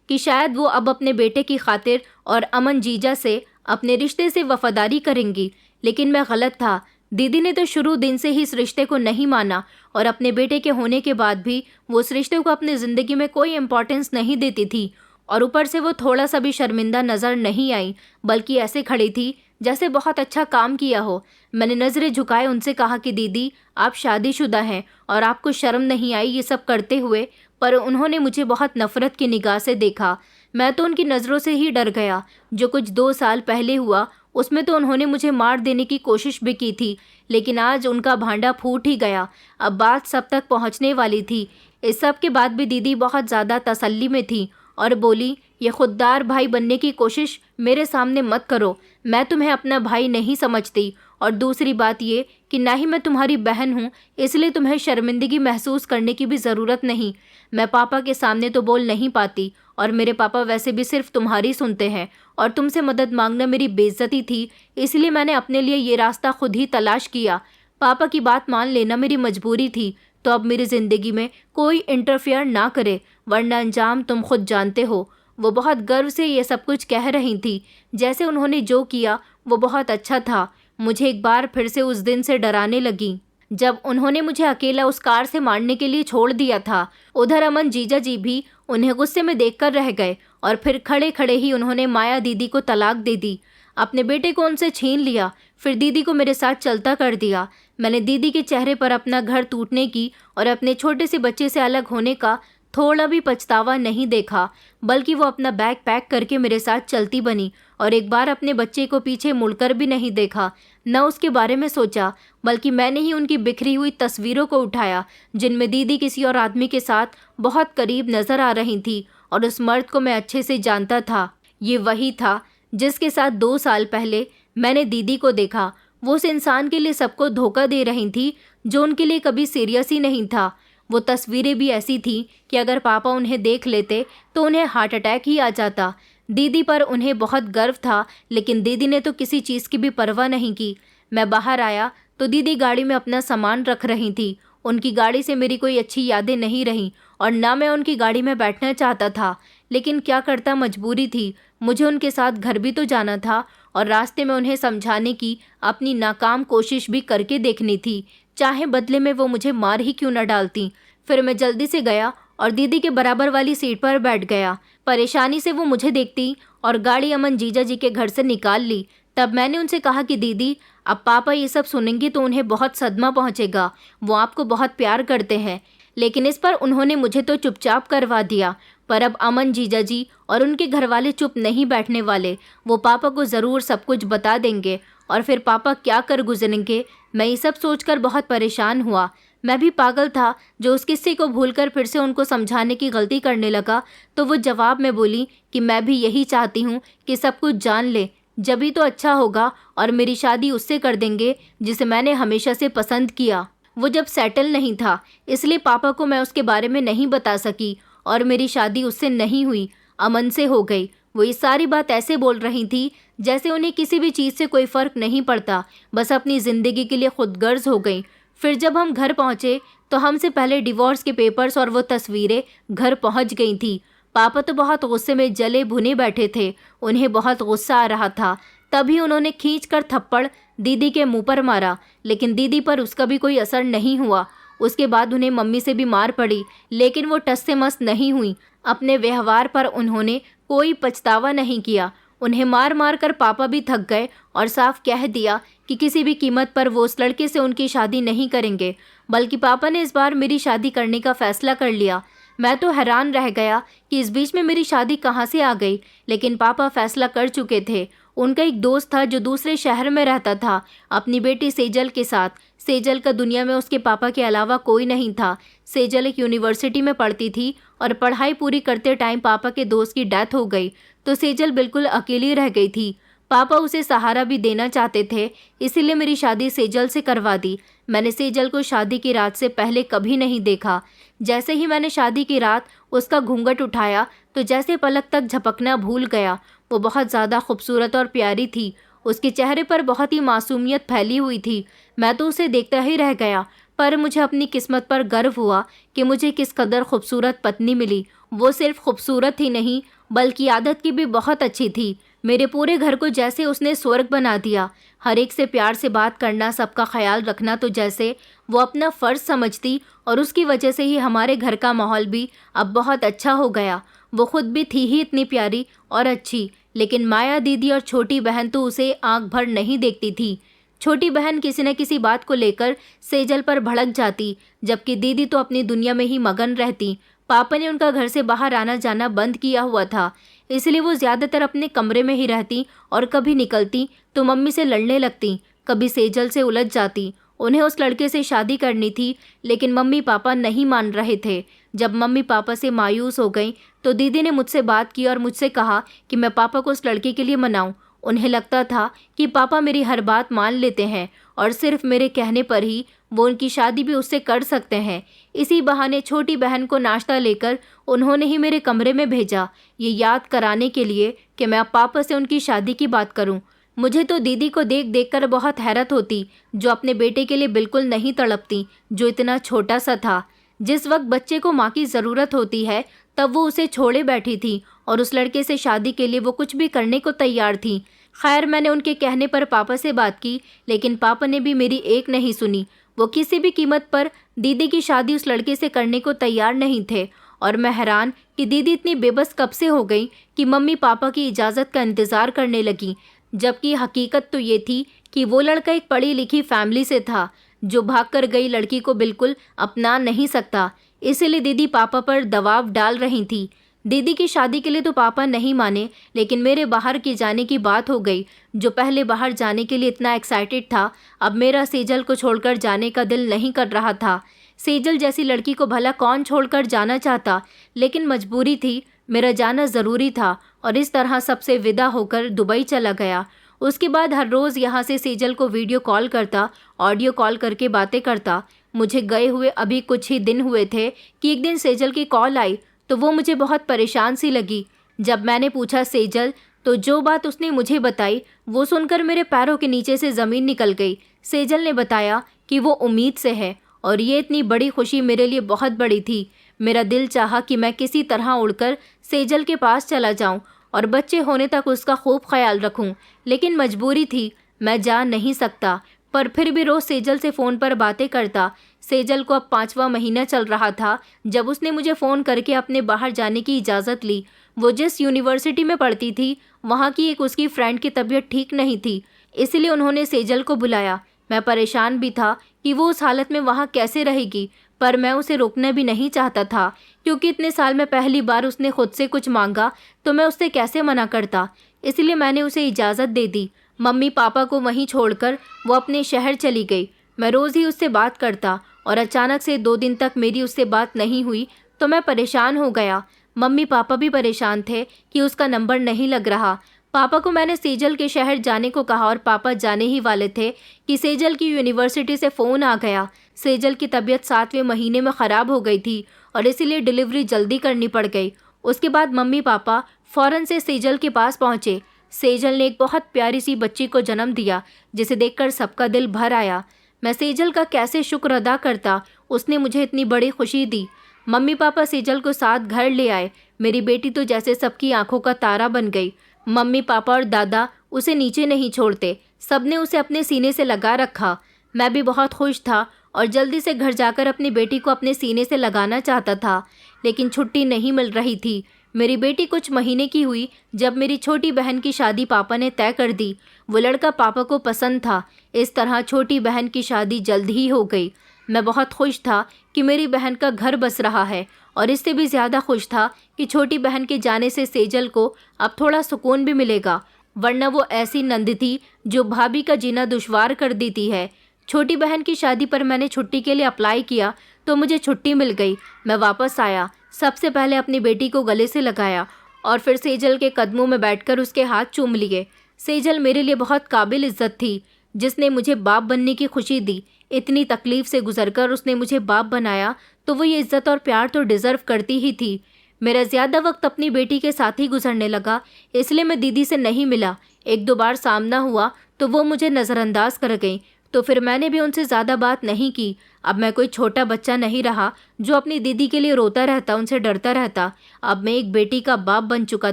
कि शायद वो अब अपने बेटे की खातिर और अमन जीजा से अपने रिश्ते से वफादारी करेंगी। लेकिन मैं गलत था। दीदी ने तो शुरू दिन से ही इस रिश्ते को नहीं माना और अपने बेटे के होने के बाद भी वो इस रिश्ते को अपनी ज़िंदगी में कोई इम्पोर्टेंस नहीं देती थी। और ऊपर से वो थोड़ा सा भी शर्मिंदा नज़र नहीं आई, बल्कि ऐसे खड़ी थी जैसे बहुत अच्छा काम किया हो। मैंने नज़रें झुकाए उनसे कहा कि दीदी, आप शादीशुदा हैं और आपको शर्म नहीं आई ये सब करते हुए? पर उन्होंने मुझे बहुत नफ़रत की निगाह से देखा। मैं तो उनकी नज़रों से ही डर गया। जो कुछ 2 साल पहले हुआ उसमें तो उन्होंने मुझे मार देने की कोशिश भी की थी, लेकिन आज उनका भांडा फूट ही गया। अब बात सब तक पहुंचने वाली थी। इस सब के बाद भी दीदी बहुत ज़्यादा तसल्ली में थी और बोली, ये खुददार भाई बनने की कोशिश मेरे सामने मत करो। मैं तुम्हें अपना भाई नहीं समझती, और दूसरी बात ये कि ना ही मैं तुम्हारी बहन हूँ, इसलिए तुम्हें शर्मिंदगी महसूस करने की भी ज़रूरत नहीं। मैं पापा के सामने तो बोल नहीं पाती और मेरे पापा वैसे भी सिर्फ तुम्हारी सुनते हैं, और तुमसे मदद मांगना मेरी बेइज्जती थी, इसलिए मैंने अपने लिए ये रास्ता खुद ही तलाश किया। पापा की बात मान लेना मेरी मजबूरी थी। तो अब मेरी ज़िंदगी में कोई इंटरफेयर ना करे, वरना अंजाम तुम खुद जानते हो। वो बहुत गर्व से ये सब कुछ कह रही थी, जैसे उन्होंने जो किया वो बहुत अच्छा था। मुझे एक बार फिर से उस दिन से डराने लगी जब उन्होंने मुझे अकेला उस कार से मारने के लिए छोड़ दिया था। उधर अमन जीजा जी भी उन्हें गुस्से में देखकर रह गए और फिर खड़े खड़े ही उन्होंने माया दीदी को तलाक दे दी, अपने बेटे को उनसे छीन लिया, फिर दीदी को मेरे साथ चलता कर दिया। मैंने दीदी के चेहरे पर अपना घर टूटने की और अपने छोटे से बच्चे से अलग होने का थोड़ा भी पछतावा नहीं देखा, बल्कि वो अपना बैग पैक करके मेरे साथ चलती बनी और एक बार अपने बच्चे को पीछे मुड़कर भी नहीं देखा, न उसके बारे में सोचा, बल्कि मैंने ही उनकी बिखरी हुई तस्वीरों को उठाया जिनमें दीदी किसी और आदमी के साथ बहुत करीब नजर आ रही थी। और उस मर्द को मैं अच्छे से जानता था। ये वही था जिसके साथ 2 साल पहले मैंने दीदी को देखा। वो उस इंसान के लिए सबको धोखा दे रही थी जो उनके लिए कभी सीरियस ही नहीं था। वो तस्वीरें भी ऐसी थी कि अगर पापा उन्हें देख लेते तो उन्हें हार्ट अटैक ही आ जाता। दीदी पर उन्हें बहुत गर्व था, लेकिन दीदी ने तो किसी चीज़ की भी परवाह नहीं की। मैं बाहर आया तो दीदी गाड़ी में अपना सामान रख रही थी। उनकी गाड़ी से मेरी कोई अच्छी यादें नहीं रहीं और ना मैं उनकी गाड़ी में बैठना चाहता था, लेकिन क्या करता, मजबूरी थी। मुझे उनके साथ घर भी तो जाना था और रास्ते में उन्हें समझाने की अपनी नाकाम कोशिश भी करके देखनी थी, चाहे बदले में वो मुझे मार ही क्यों न डालती। फिर मैं जल्दी से गया और दीदी के बराबर वाली सीट पर बैठ गया। परेशानी से वो मुझे देखती और गाड़ी अमन जीजा जी के घर से निकाल ली। तब मैंने उनसे कहा कि दीदी, अब पापा ये सब सुनेंगे तो उन्हें बहुत सदमा पहुंचेगा। वो आपको बहुत प्यार करते हैं, लेकिन इस पर उन्होंने मुझे तो चुपचाप करवा दिया। पर अब अमन जीजा जी और उनके घर वाले चुप नहीं बैठने वाले। वो पापा को ज़रूर सब कुछ बता देंगे और फिर पापा क्या कर गुजरेंगे। मैं ये सब सोचकर बहुत परेशान हुआ। मैं भी पागल था जो उस किस्से को भूलकर फिर से उनको समझाने की गलती करने लगा। तो वो जवाब में बोली कि मैं भी यही चाहती हूँ कि सब कुछ जान ले, जभी तो अच्छा होगा और मेरी शादी उससे कर देंगे जिसे मैंने हमेशा से पसंद किया। वो जब सेटल नहीं था इसलिए पापा को मैं उसके बारे में नहीं बता सकी और मेरी शादी उससे नहीं हुई, अमन से हो गई। वो ये सारी बात ऐसे बोल रही थी जैसे उन्हें किसी भी चीज़ से कोई फ़र्क नहीं पड़ता, बस अपनी ज़िंदगी के लिए खुदगर्ज हो गई। फिर जब हम घर पहुँचे तो हमसे पहले डिवोर्स के पेपर्स और वो तस्वीरें घर पहुँच गई थी। पापा तो बहुत गुस्से में जले भुने बैठे थे, उन्हें बहुत गुस्सा आ रहा था। तभी उन्होंने खींचकर थप्पड़ दीदी के मुंह पर मारा, लेकिन दीदी पर उसका भी कोई असर नहीं हुआ। उसके बाद उन्हें मम्मी से भी मार पड़ी, लेकिन वो टस से मस नहीं हुई। अपने व्यवहार पर उन्होंने कोई पछतावा नहीं किया। उन्हें मार मार कर पापा भी थक गए और साफ कह दिया कि किसी भी कीमत पर वो उस लड़के से उनकी शादी नहीं करेंगे। बल्कि पापा ने इस बार मेरी शादी करने का फैसला कर लिया। मैं तो हैरान रह गया कि इस बीच में मेरी शादी कहाँ से आ गई, लेकिन पापा फैसला कर चुके थे। उनका एक दोस्त था जो दूसरे शहर में रहता था अपनी बेटी सेजल के साथ। सेजल का दुनिया में उसके पापा के अलावा कोई नहीं था। सेजल एक यूनिवर्सिटी में पढ़ती थी और पढ़ाई पूरी करते टाइम पापा के दोस्त की डेथ हो गई, तो सेजल बिल्कुल अकेली रह गई थी। पापा उसे सहारा भी देना चाहते थे, इसीलिए मेरी शादी सेजल से करवा दी। मैंने सेजल को शादी की रात से पहले कभी नहीं देखा। जैसे ही मैंने शादी की रात उसका घूंघट उठाया तो जैसे पलक तक झपकना भूल गया। वो बहुत ज़्यादा खूबसूरत और प्यारी थी। उसके चेहरे पर बहुत ही मासूमियत फैली हुई थी। मैं तो उसे देखता ही रह गया। पर मुझे अपनी किस्मत पर गर्व हुआ कि मुझे किस कदर खूबसूरत पत्नी मिली। वो सिर्फ खूबसूरत ही नहीं बल्कि आदत की भी बहुत अच्छी थी। मेरे पूरे घर को जैसे उसने स्वर्ग बना दिया। हर एक से प्यार से बात करना, सबका ख्याल रखना तो जैसे वो अपना फ़र्ज़ समझती, और उसकी वजह से ही हमारे घर का माहौल भी अब बहुत अच्छा हो गया। वो खुद भी थी ही इतनी प्यारी और अच्छी, लेकिन माया दीदी और छोटी बहन तो उसे आंख भर नहीं देखती थी। छोटी बहन किसी न किसी बात को लेकर सेजल पर भड़क जाती, जबकि दीदी तो अपनी दुनिया में ही मगन रहती। पापा ने उनका घर से बाहर आना जाना बंद किया हुआ था, इसलिए वो ज़्यादातर अपने कमरे में ही रहती और कभी निकलती तो मम्मी से लड़ने लगती, कभी सेजल से उलझ जाती। उन्हें उस लड़के से शादी करनी थी, लेकिन मम्मी पापा नहीं मान रहे थे। जब मम्मी पापा से मायूस हो गई तो दीदी ने मुझसे बात की और मुझसे कहा कि मैं पापा को उस लड़के के लिए मनाऊं। उन्हें लगता था कि पापा मेरी हर बात मान लेते हैं और सिर्फ मेरे कहने पर ही वो उनकी शादी भी उससे कर सकते हैं। इसी बहाने छोटी बहन को नाश्ता लेकर उन्होंने ही मेरे कमरे में भेजा, ये याद कराने के लिए कि मैं अब पापा से उनकी शादी की बात करूं। मुझे तो दीदी को देख देख कर बहुत हैरत होती, जो अपने बेटे के लिए बिल्कुल नहीं तड़पती, जो इतना छोटा सा था। जिस वक्त बच्चे को माँ की ज़रूरत होती है तब वो उसे छोड़े बैठी थी और उस लड़के से शादी के लिए वो कुछ भी करने को तैयार थी। खैर, मैंने उनके कहने पर पापा से बात की, लेकिन पापा ने भी मेरी एक नहीं सुनी। वो किसी भी कीमत पर दीदी की शादी उस लड़के से करने को तैयार नहीं थे। और मैं हैरान कि दीदी इतनी बेबस कब से हो गई कि मम्मी पापा की इजाज़त का इंतज़ार करने लगी, जबकि हकीकत तो ये थी कि वो लड़का एक पढ़ी लिखी फैमिली से था जो भागकर गई लड़की को बिल्कुल अपना नहीं सकता। इसलिए दीदी पापा पर दबाव डाल रही थी। दीदी की शादी के लिए तो पापा नहीं माने, लेकिन मेरे बाहर के जाने की बात हो गई। जो पहले बाहर जाने के लिए इतना एक्साइटेड था, अब मेरा सेजल को छोड़कर जाने का दिल नहीं कर रहा था। सेजल जैसी लड़की को भला कौन छोड़कर जाना चाहता, लेकिन मजबूरी थी, मेरा जाना ज़रूरी था। और इस तरह सबसे विदा होकर दुबई चला गया। उसके बाद हर रोज़ यहाँ से सेजल को वीडियो कॉल करता, ऑडियो कॉल करके बातें करता। मुझे गए हुए अभी कुछ ही दिन हुए थे कि एक दिन सेजल की कॉल आई तो वो मुझे बहुत परेशान सी लगी। जब मैंने पूछा सेजल, तो जो बात उसने मुझे बताई वो सुनकर मेरे पैरों के नीचे से ज़मीन निकल गई। सेजल ने बताया कि वो उम्मीद से है, और ये इतनी बड़ी खुशी मेरे लिए बहुत बड़ी थी। मेरा दिल चाहा कि मैं किसी तरह उड़कर सेजल के पास चला जाऊं और बच्चे होने तक उसका खूब ख्याल रखूं, लेकिन मजबूरी थी, मैं जा नहीं सकता। पर फिर भी रोज़ सेजल से फ़ोन पर बातें करता। सेजल को अब 5वां महीना चल रहा था जब उसने मुझे फ़ोन करके अपने बाहर जाने की इजाज़त ली। वो जिस यूनिवर्सिटी में पढ़ती थी वहाँ की एक उसकी फ्रेंड की तबीयत ठीक नहीं थी, इसलिए उन्होंने सेजल को बुलाया। मैं परेशान भी था कि वो उस हालत में वहाँ कैसे रहेगी, पर मैं उसे रोकना भी नहीं चाहता था, क्योंकि इतने साल में पहली बार उसने खुद से कुछ मांगा तो मैं उससे कैसे मना करता। इसलिए मैंने उसे इजाज़त दे दी। मम्मी पापा को वहीं छोड़कर वो अपने शहर चली गई। मैं रोज़ ही उससे बात करता और अचानक से 2 दिन तक मेरी उससे बात नहीं हुई तो मैं परेशान हो गया। मम्मी पापा भी परेशान थे कि उसका नंबर नहीं लग रहा। पापा को मैंने सेजल के शहर जाने को कहा और पापा जाने ही वाले थे कि सेजल की यूनिवर्सिटी से फ़ोन आ गया। सेजल की तबीयत 7वें महीने में ख़राब हो गई थी और इसीलिए डिलीवरी जल्दी करनी पड़ गई। उसके बाद मम्मी पापा फ़ौरन से सेजल के पास पहुँचे। सेजल ने एक बहुत प्यारी सी बच्ची को जन्म दिया, जिसे देखकर सबका दिल भर आया। मैं सेजल का कैसे शुक्र अदा करता, उसने मुझे इतनी बड़ी खुशी दी। मम्मी पापा सेजल को साथ घर ले आए। मेरी बेटी तो जैसे सबकी आंखों का तारा बन गई। मम्मी पापा और दादा उसे नीचे नहीं छोड़ते, सबने उसे अपने सीने से लगा रखा। मैं भी बहुत खुश था और जल्दी से घर जाकर अपनी बेटी को अपने सीने से लगाना चाहता था, लेकिन छुट्टी नहीं मिल रही थी। मेरी बेटी कुछ महीने की हुई जब मेरी छोटी बहन की शादी पापा ने तय कर दी। वो लड़का पापा को पसंद था। इस तरह छोटी बहन की शादी जल्द ही हो गई। मैं बहुत खुश था कि मेरी बहन का घर बस रहा है और इससे भी ज़्यादा खुश था कि छोटी बहन के जाने से सेजल को अब थोड़ा सुकून भी मिलेगा, वरना वो ऐसी नंद थी जो भाभी का जीना दुश्वार कर देती है। छोटी बहन की शादी पर मैंने छुट्टी के लिए अप्लाई किया तो मुझे छुट्टी मिल गई। मैं वापस आया। सबसे पहले अपनी बेटी को गले से लगाया और फिर सेजल के कदमों में बैठकर उसके हाथ चूम लिए। सेजल मेरे लिए बहुत काबिल इज्जत थी, जिसने मुझे बाप बनने की खुशी दी। इतनी तकलीफ से गुजरकर उसने मुझे बाप बनाया तो वो ये इज्जत और प्यार तो डिज़र्व करती ही थी। मेरा ज़्यादा वक्त अपनी बेटी के साथ ही गुजरने लगा, इसलिए मैं दीदी से नहीं मिला। 1-2 बार सामना हुआ तो वो मुझे नज़रअंदाज कर गई, तो फिर मैंने भी उनसे ज़्यादा बात नहीं की। अब मैं कोई छोटा बच्चा नहीं रहा जो अपनी दीदी के लिए रोता रहता, उनसे डरता रहता। अब मैं एक बेटी का बाप बन चुका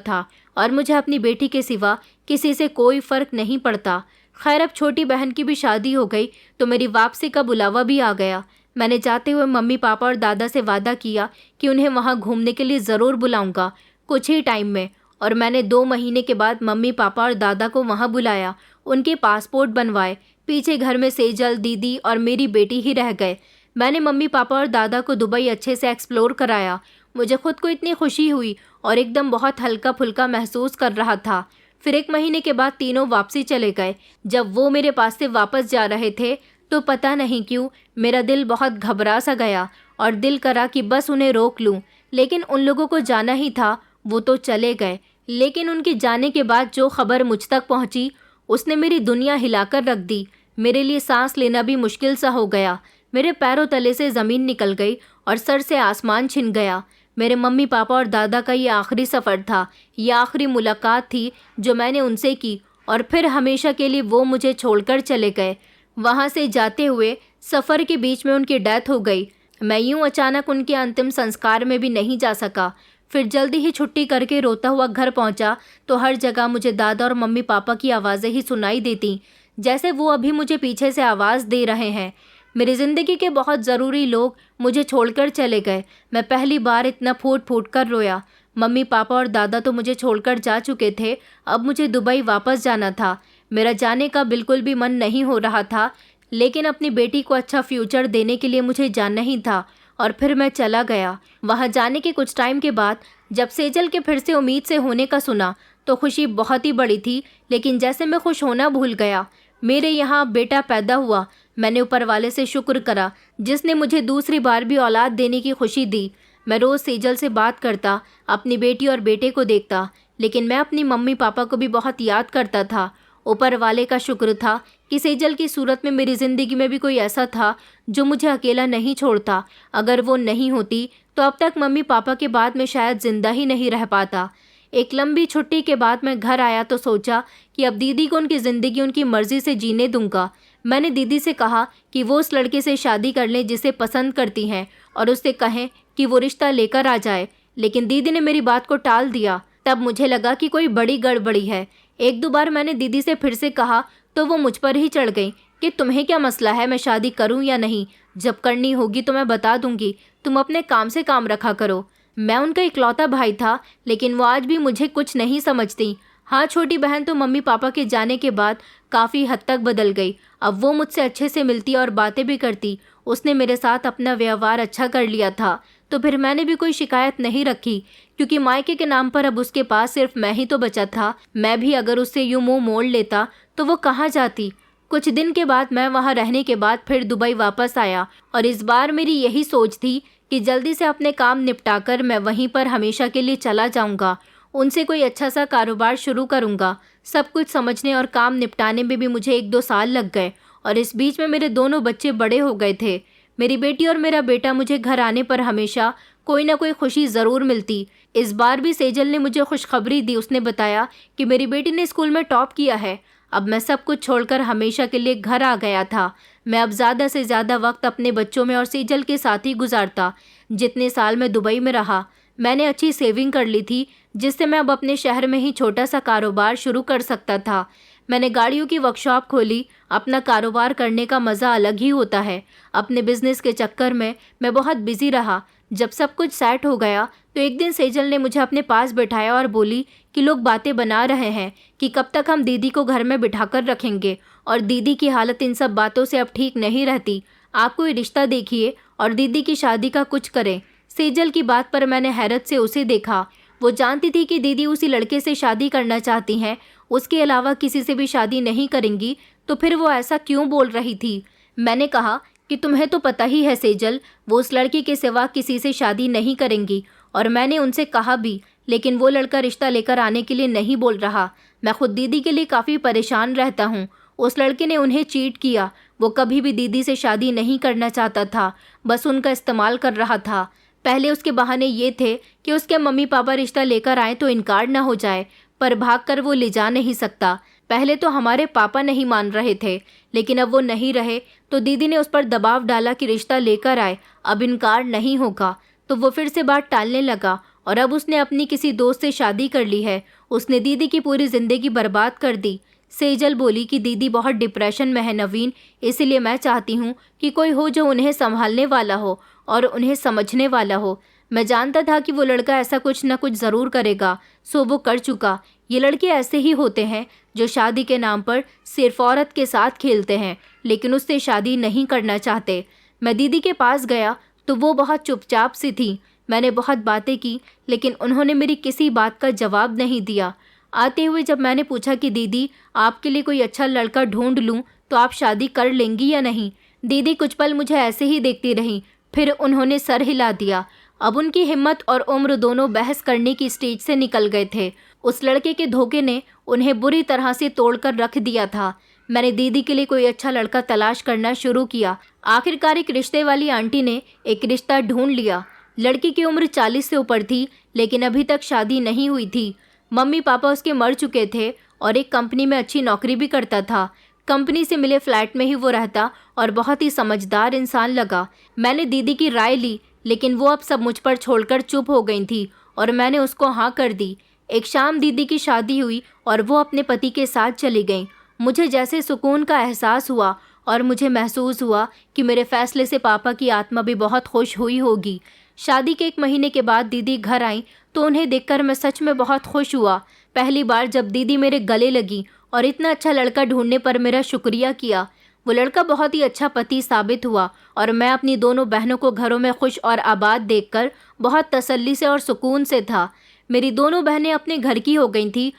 था और मुझे अपनी बेटी के सिवा किसी से कोई फ़र्क नहीं पड़ता। खैर, अब छोटी बहन की भी शादी हो गई तो मेरी वापसी का बुलावा भी आ गया। मैंने जाते हुए मम्मी पापा और दादा से वादा किया कि उन्हें वहाँ घूमने के लिए ज़रूर बुलाऊंगा कुछ ही टाइम में, और मैंने 2 महीने के बाद मम्मी पापा और दादा को वहाँ बुलाया। उनके पासपोर्ट बनवाए। पीछे घर में सेजल, दीदी और मेरी बेटी ही रह गए। मैंने मम्मी पापा और दादा को दुबई अच्छे से एक्सप्लोर कराया। मुझे खुद को इतनी खुशी हुई और एकदम बहुत हल्का फुल्का महसूस कर रहा था। फिर 1 महीने के बाद तीनों वापसी चले गए। जब वो मेरे पास से वापस जा रहे थे तो पता नहीं क्यों मेरा दिल बहुत घबरा सा गया और दिल करा कि बस उन्हें रोक लूं। लेकिन उन लोगों को जाना ही था, वो तो चले गए। लेकिन उनके जाने के बाद जो खबर मुझ तक पहुंची उसने मेरी दुनिया हिलाकर रख दी। मेरे लिए सांस लेना भी मुश्किल सा हो गया। मेरे पैरों तले से ज़मीन निकल गई और सर से आसमान छिन गया। मेरे मम्मी पापा और दादा का ये आखिरी सफ़र था, ये आखिरी मुलाकात थी जो मैंने उनसे की, और फिर हमेशा के लिए वो मुझे छोड़कर चले गए। वहाँ से जाते हुए सफ़र के बीच में उनकी डेथ हो गई। मैं यूँ अचानक उनके अंतिम संस्कार में भी नहीं जा सका। फिर जल्दी ही छुट्टी करके रोता हुआ घर पहुँचा तो हर जगह मुझे दादा और मम्मी पापा की आवाज़ें ही सुनाई देती, जैसे वो अभी मुझे पीछे से आवाज़ दे रहे हैं। मेरी ज़िंदगी के बहुत ज़रूरी लोग मुझे छोड़कर चले गए। मैं पहली बार इतना फूट फूट कर रोया। मम्मी पापा और दादा तो मुझे छोड़कर जा चुके थे, अब मुझे दुबई वापस जाना था। मेरा जाने का बिल्कुल भी मन नहीं हो रहा था, लेकिन अपनी बेटी को अच्छा फ्यूचर देने के लिए मुझे जाना ही था, और फिर मैं चला गया। वहाँ जाने के कुछ टाइम के बाद जब सेजल के फिर से उम्मीद से होने का सुना तो खुशी बहुत ही बड़ी थी, लेकिन जैसे मैं खुश होना भूल गया। मेरे यहाँ बेटा पैदा हुआ। मैंने ऊपर वाले से शुक्र करा जिसने मुझे दूसरी बार भी औलाद देने की खुशी दी। मैं रोज़ सेजल से बात करता, अपनी बेटी और बेटे को देखता, लेकिन मैं अपनी मम्मी पापा को भी बहुत याद करता था। ऊपर वाले का शुक्र था कि सेजल की सूरत में मेरी ज़िंदगी में भी कोई ऐसा था जो मुझे अकेला नहीं छोड़ता। अगर वो नहीं होती तो अब तक मम्मी पापा के बाद मैं शायद ज़िंदा ही नहीं रह पाता। एक लंबी छुट्टी के बाद मैं घर आया तो सोचा कि अब दीदी को उनकी ज़िंदगी उनकी मर्ज़ी से जीने दूंगा। मैंने दीदी से कहा कि वो उस लड़के से शादी कर लें जिसे पसंद करती हैं और उससे कहें कि वो रिश्ता लेकर आ जाए, लेकिन दीदी ने मेरी बात को टाल दिया। तब मुझे लगा कि कोई बड़ी गड़बड़ी है। 1-2 बार मैंने दीदी से फिर से कहा तो वो मुझ पर ही चढ़ गई कि तुम्हें क्या मसला है, मैं शादी करूं या नहीं, जब करनी होगी तो मैं बता दूंगी, तुम अपने काम से काम रखा करो। मैं उनका इकलौता भाई था, लेकिन वो आज भी मुझे कुछ नहीं समझती। हाँ, छोटी बहन तो मम्मी पापा के जाने के बाद काफ़ी हद तक बदल गई। अब वो मुझसे अच्छे से मिलती और बातें भी करती। उसने मेरे साथ अपना व्यवहार अच्छा कर लिया था, तो फिर मैंने भी कोई शिकायत नहीं रखी, क्योंकि मायके के नाम पर अब उसके पास सिर्फ मैं ही तो बचा था। मैं भी अगर उससे यूं मुंह मोड़ लेता तो वो कहाँ जाती। कुछ दिन के बाद मैं वहाँ रहने के बाद फिर दुबई वापस आया, और इस बार मेरी यही सोच थी कि जल्दी से अपने काम निपटाकर मैं वहीं पर हमेशा के लिए चला जाऊंगा। उनसे कोई अच्छा सा कारोबार शुरू करूंगा। सब कुछ समझने और काम निपटाने में भी मुझे 1-2 साल लग गए, और इस बीच में मेरे दोनों बच्चे बड़े हो गए थे। मेरी बेटी और मेरा बेटा मुझे घर आने पर हमेशा कोई ना कोई खुशी ज़रूर मिलती। इस बार भी सेजल ने मुझे खुशखबरी दी। उसने बताया कि मेरी बेटी ने स्कूल में टॉप किया है। अब मैं सब कुछ छोड़कर हमेशा के लिए घर आ गया था। मैं अब ज़्यादा से ज़्यादा वक्त अपने बच्चों में और सेजल के साथ ही गुजारता। जितने साल मैं दुबई में रहा, मैंने अच्छी सेविंग कर ली थी, जिससे मैं अब अपने शहर में ही छोटा सा कारोबार शुरू कर सकता था। मैंने गाड़ियों की वर्कशॉप खोली। अपना कारोबार करने का मज़ा अलग ही होता है। अपने बिजनेस के चक्कर में मैं बहुत बिजी रहा। जब सब कुछ सेट हो गया तो एक दिन सेजल ने मुझे अपने पास बैठाया और बोली कि लोग बातें बना रहे हैं कि कब तक हम दीदी को घर में बिठाकर रखेंगे, और दीदी की हालत इन सब बातों से अब ठीक नहीं रहती। आप कोई रिश्ता देखिए और दीदी की शादी का कुछ करें। सेजल की बात पर मैंने हैरत से उसे देखा। वो जानती थी कि दीदी उसी लड़के से शादी करना चाहती हैं, उसके अलावा किसी से भी शादी नहीं करेंगी, तो फिर वो ऐसा क्यों बोल रही थी। मैंने कहा कि तुम्हें तो पता ही है सेजल, वो उस लड़की के सिवा किसी से शादी नहीं करेंगी, और मैंने उनसे कहा भी, लेकिन वो लड़का रिश्ता लेकर आने के लिए नहीं बोल रहा। मैं खुद दीदी के लिए काफ़ी परेशान रहता हूँ। उस लड़के ने उन्हें चीट किया। वो कभी भी दीदी से शादी नहीं करना चाहता था, बस उनका इस्तेमाल कर रहा था। पहले उसके बहाने ये थे कि उसके मम्मी पापा रिश्ता लेकर आए तो इनकार ना हो जाए, पर भागकर वो ले जा नहीं सकता। पहले तो हमारे पापा नहीं मान रहे थे, लेकिन अब वो नहीं रहे तो दीदी ने उस पर दबाव डाला कि रिश्ता लेकर आए, अब इनकार नहीं होगा। तो वो फिर से बात टालने लगा, और अब उसने अपनी किसी दोस्त से शादी कर ली है। उसने दीदी की पूरी ज़िंदगी बर्बाद कर दी। सेजल बोली कि दीदी बहुत डिप्रेशन में है नवीन, इसलिए मैं चाहती हूँ कि कोई हो जो उन्हें संभालने वाला हो और उन्हें समझने वाला हो। मैं जानता था कि वो लड़का ऐसा कुछ न कुछ ज़रूर करेगा, सो वो कर चुका। ये लड़के ऐसे ही होते हैं जो शादी के नाम पर सिर्फ औरत के साथ खेलते हैं, लेकिन उससे शादी नहीं करना चाहते। मैं दीदी के पास गया तो वो बहुत चुपचाप सी थी। मैंने बहुत बातें की, लेकिन उन्होंने मेरी किसी बात का जवाब नहीं दिया। आते हुए जब मैंने पूछा कि दीदी, आपके लिए कोई अच्छा लड़का ढूंढ लूँ तो आप शादी कर लेंगी या नहीं, दीदी कुछ पल मुझे ऐसे ही देखती रहीं, फिर उन्होंने सर हिला दिया। अब उनकी हिम्मत और उम्र दोनों बहस करने की स्टेज से निकल गए थे। उस लड़के के धोखे ने उन्हें बुरी तरह से तोड़कर रख दिया था। मैंने दीदी के लिए कोई अच्छा लड़का तलाश करना शुरू किया। आखिरकार एक रिश्ते वाली आंटी ने एक रिश्ता ढूंढ लिया। लड़की की उम्र 40 से ऊपर थी, लेकिन अभी तक शादी नहीं हुई थी। मम्मी पापा उसके मर चुके थे और एक कंपनी में अच्छी नौकरी भी करता था। कंपनी से मिले फ्लैट में ही वो रहता और बहुत ही समझदार इंसान लगा। मैंने दीदी की राय ली, लेकिन वो अब सब मुझ पर छोड़कर चुप हो गई थी और मैंने उसको हाँ कर दी। एक शाम दीदी की शादी हुई और वो अपने पति के साथ चली गई। मुझे जैसे सुकून का एहसास हुआ और मुझे महसूस हुआ कि मेरे फैसले से पापा की आत्मा भी बहुत खुश हुई होगी। शादी के 1 महीने के बाद दीदी घर आई तो उन्हें देखकर मैं सच में बहुत खुश हुआ। पहली बार जब दीदी मेरे गले लगी और इतना अच्छा लड़का ढूंढने पर मेरा शुक्रिया किया। वो लड़का बहुत ही अच्छा पति साबित हुआ और मैं अपनी दोनों बहनों को घरों में खुश और आबाद देखकर बहुत तसल्ली से और सुकून से था। मेरी दोनों बहनें अपने घर की हो गई थी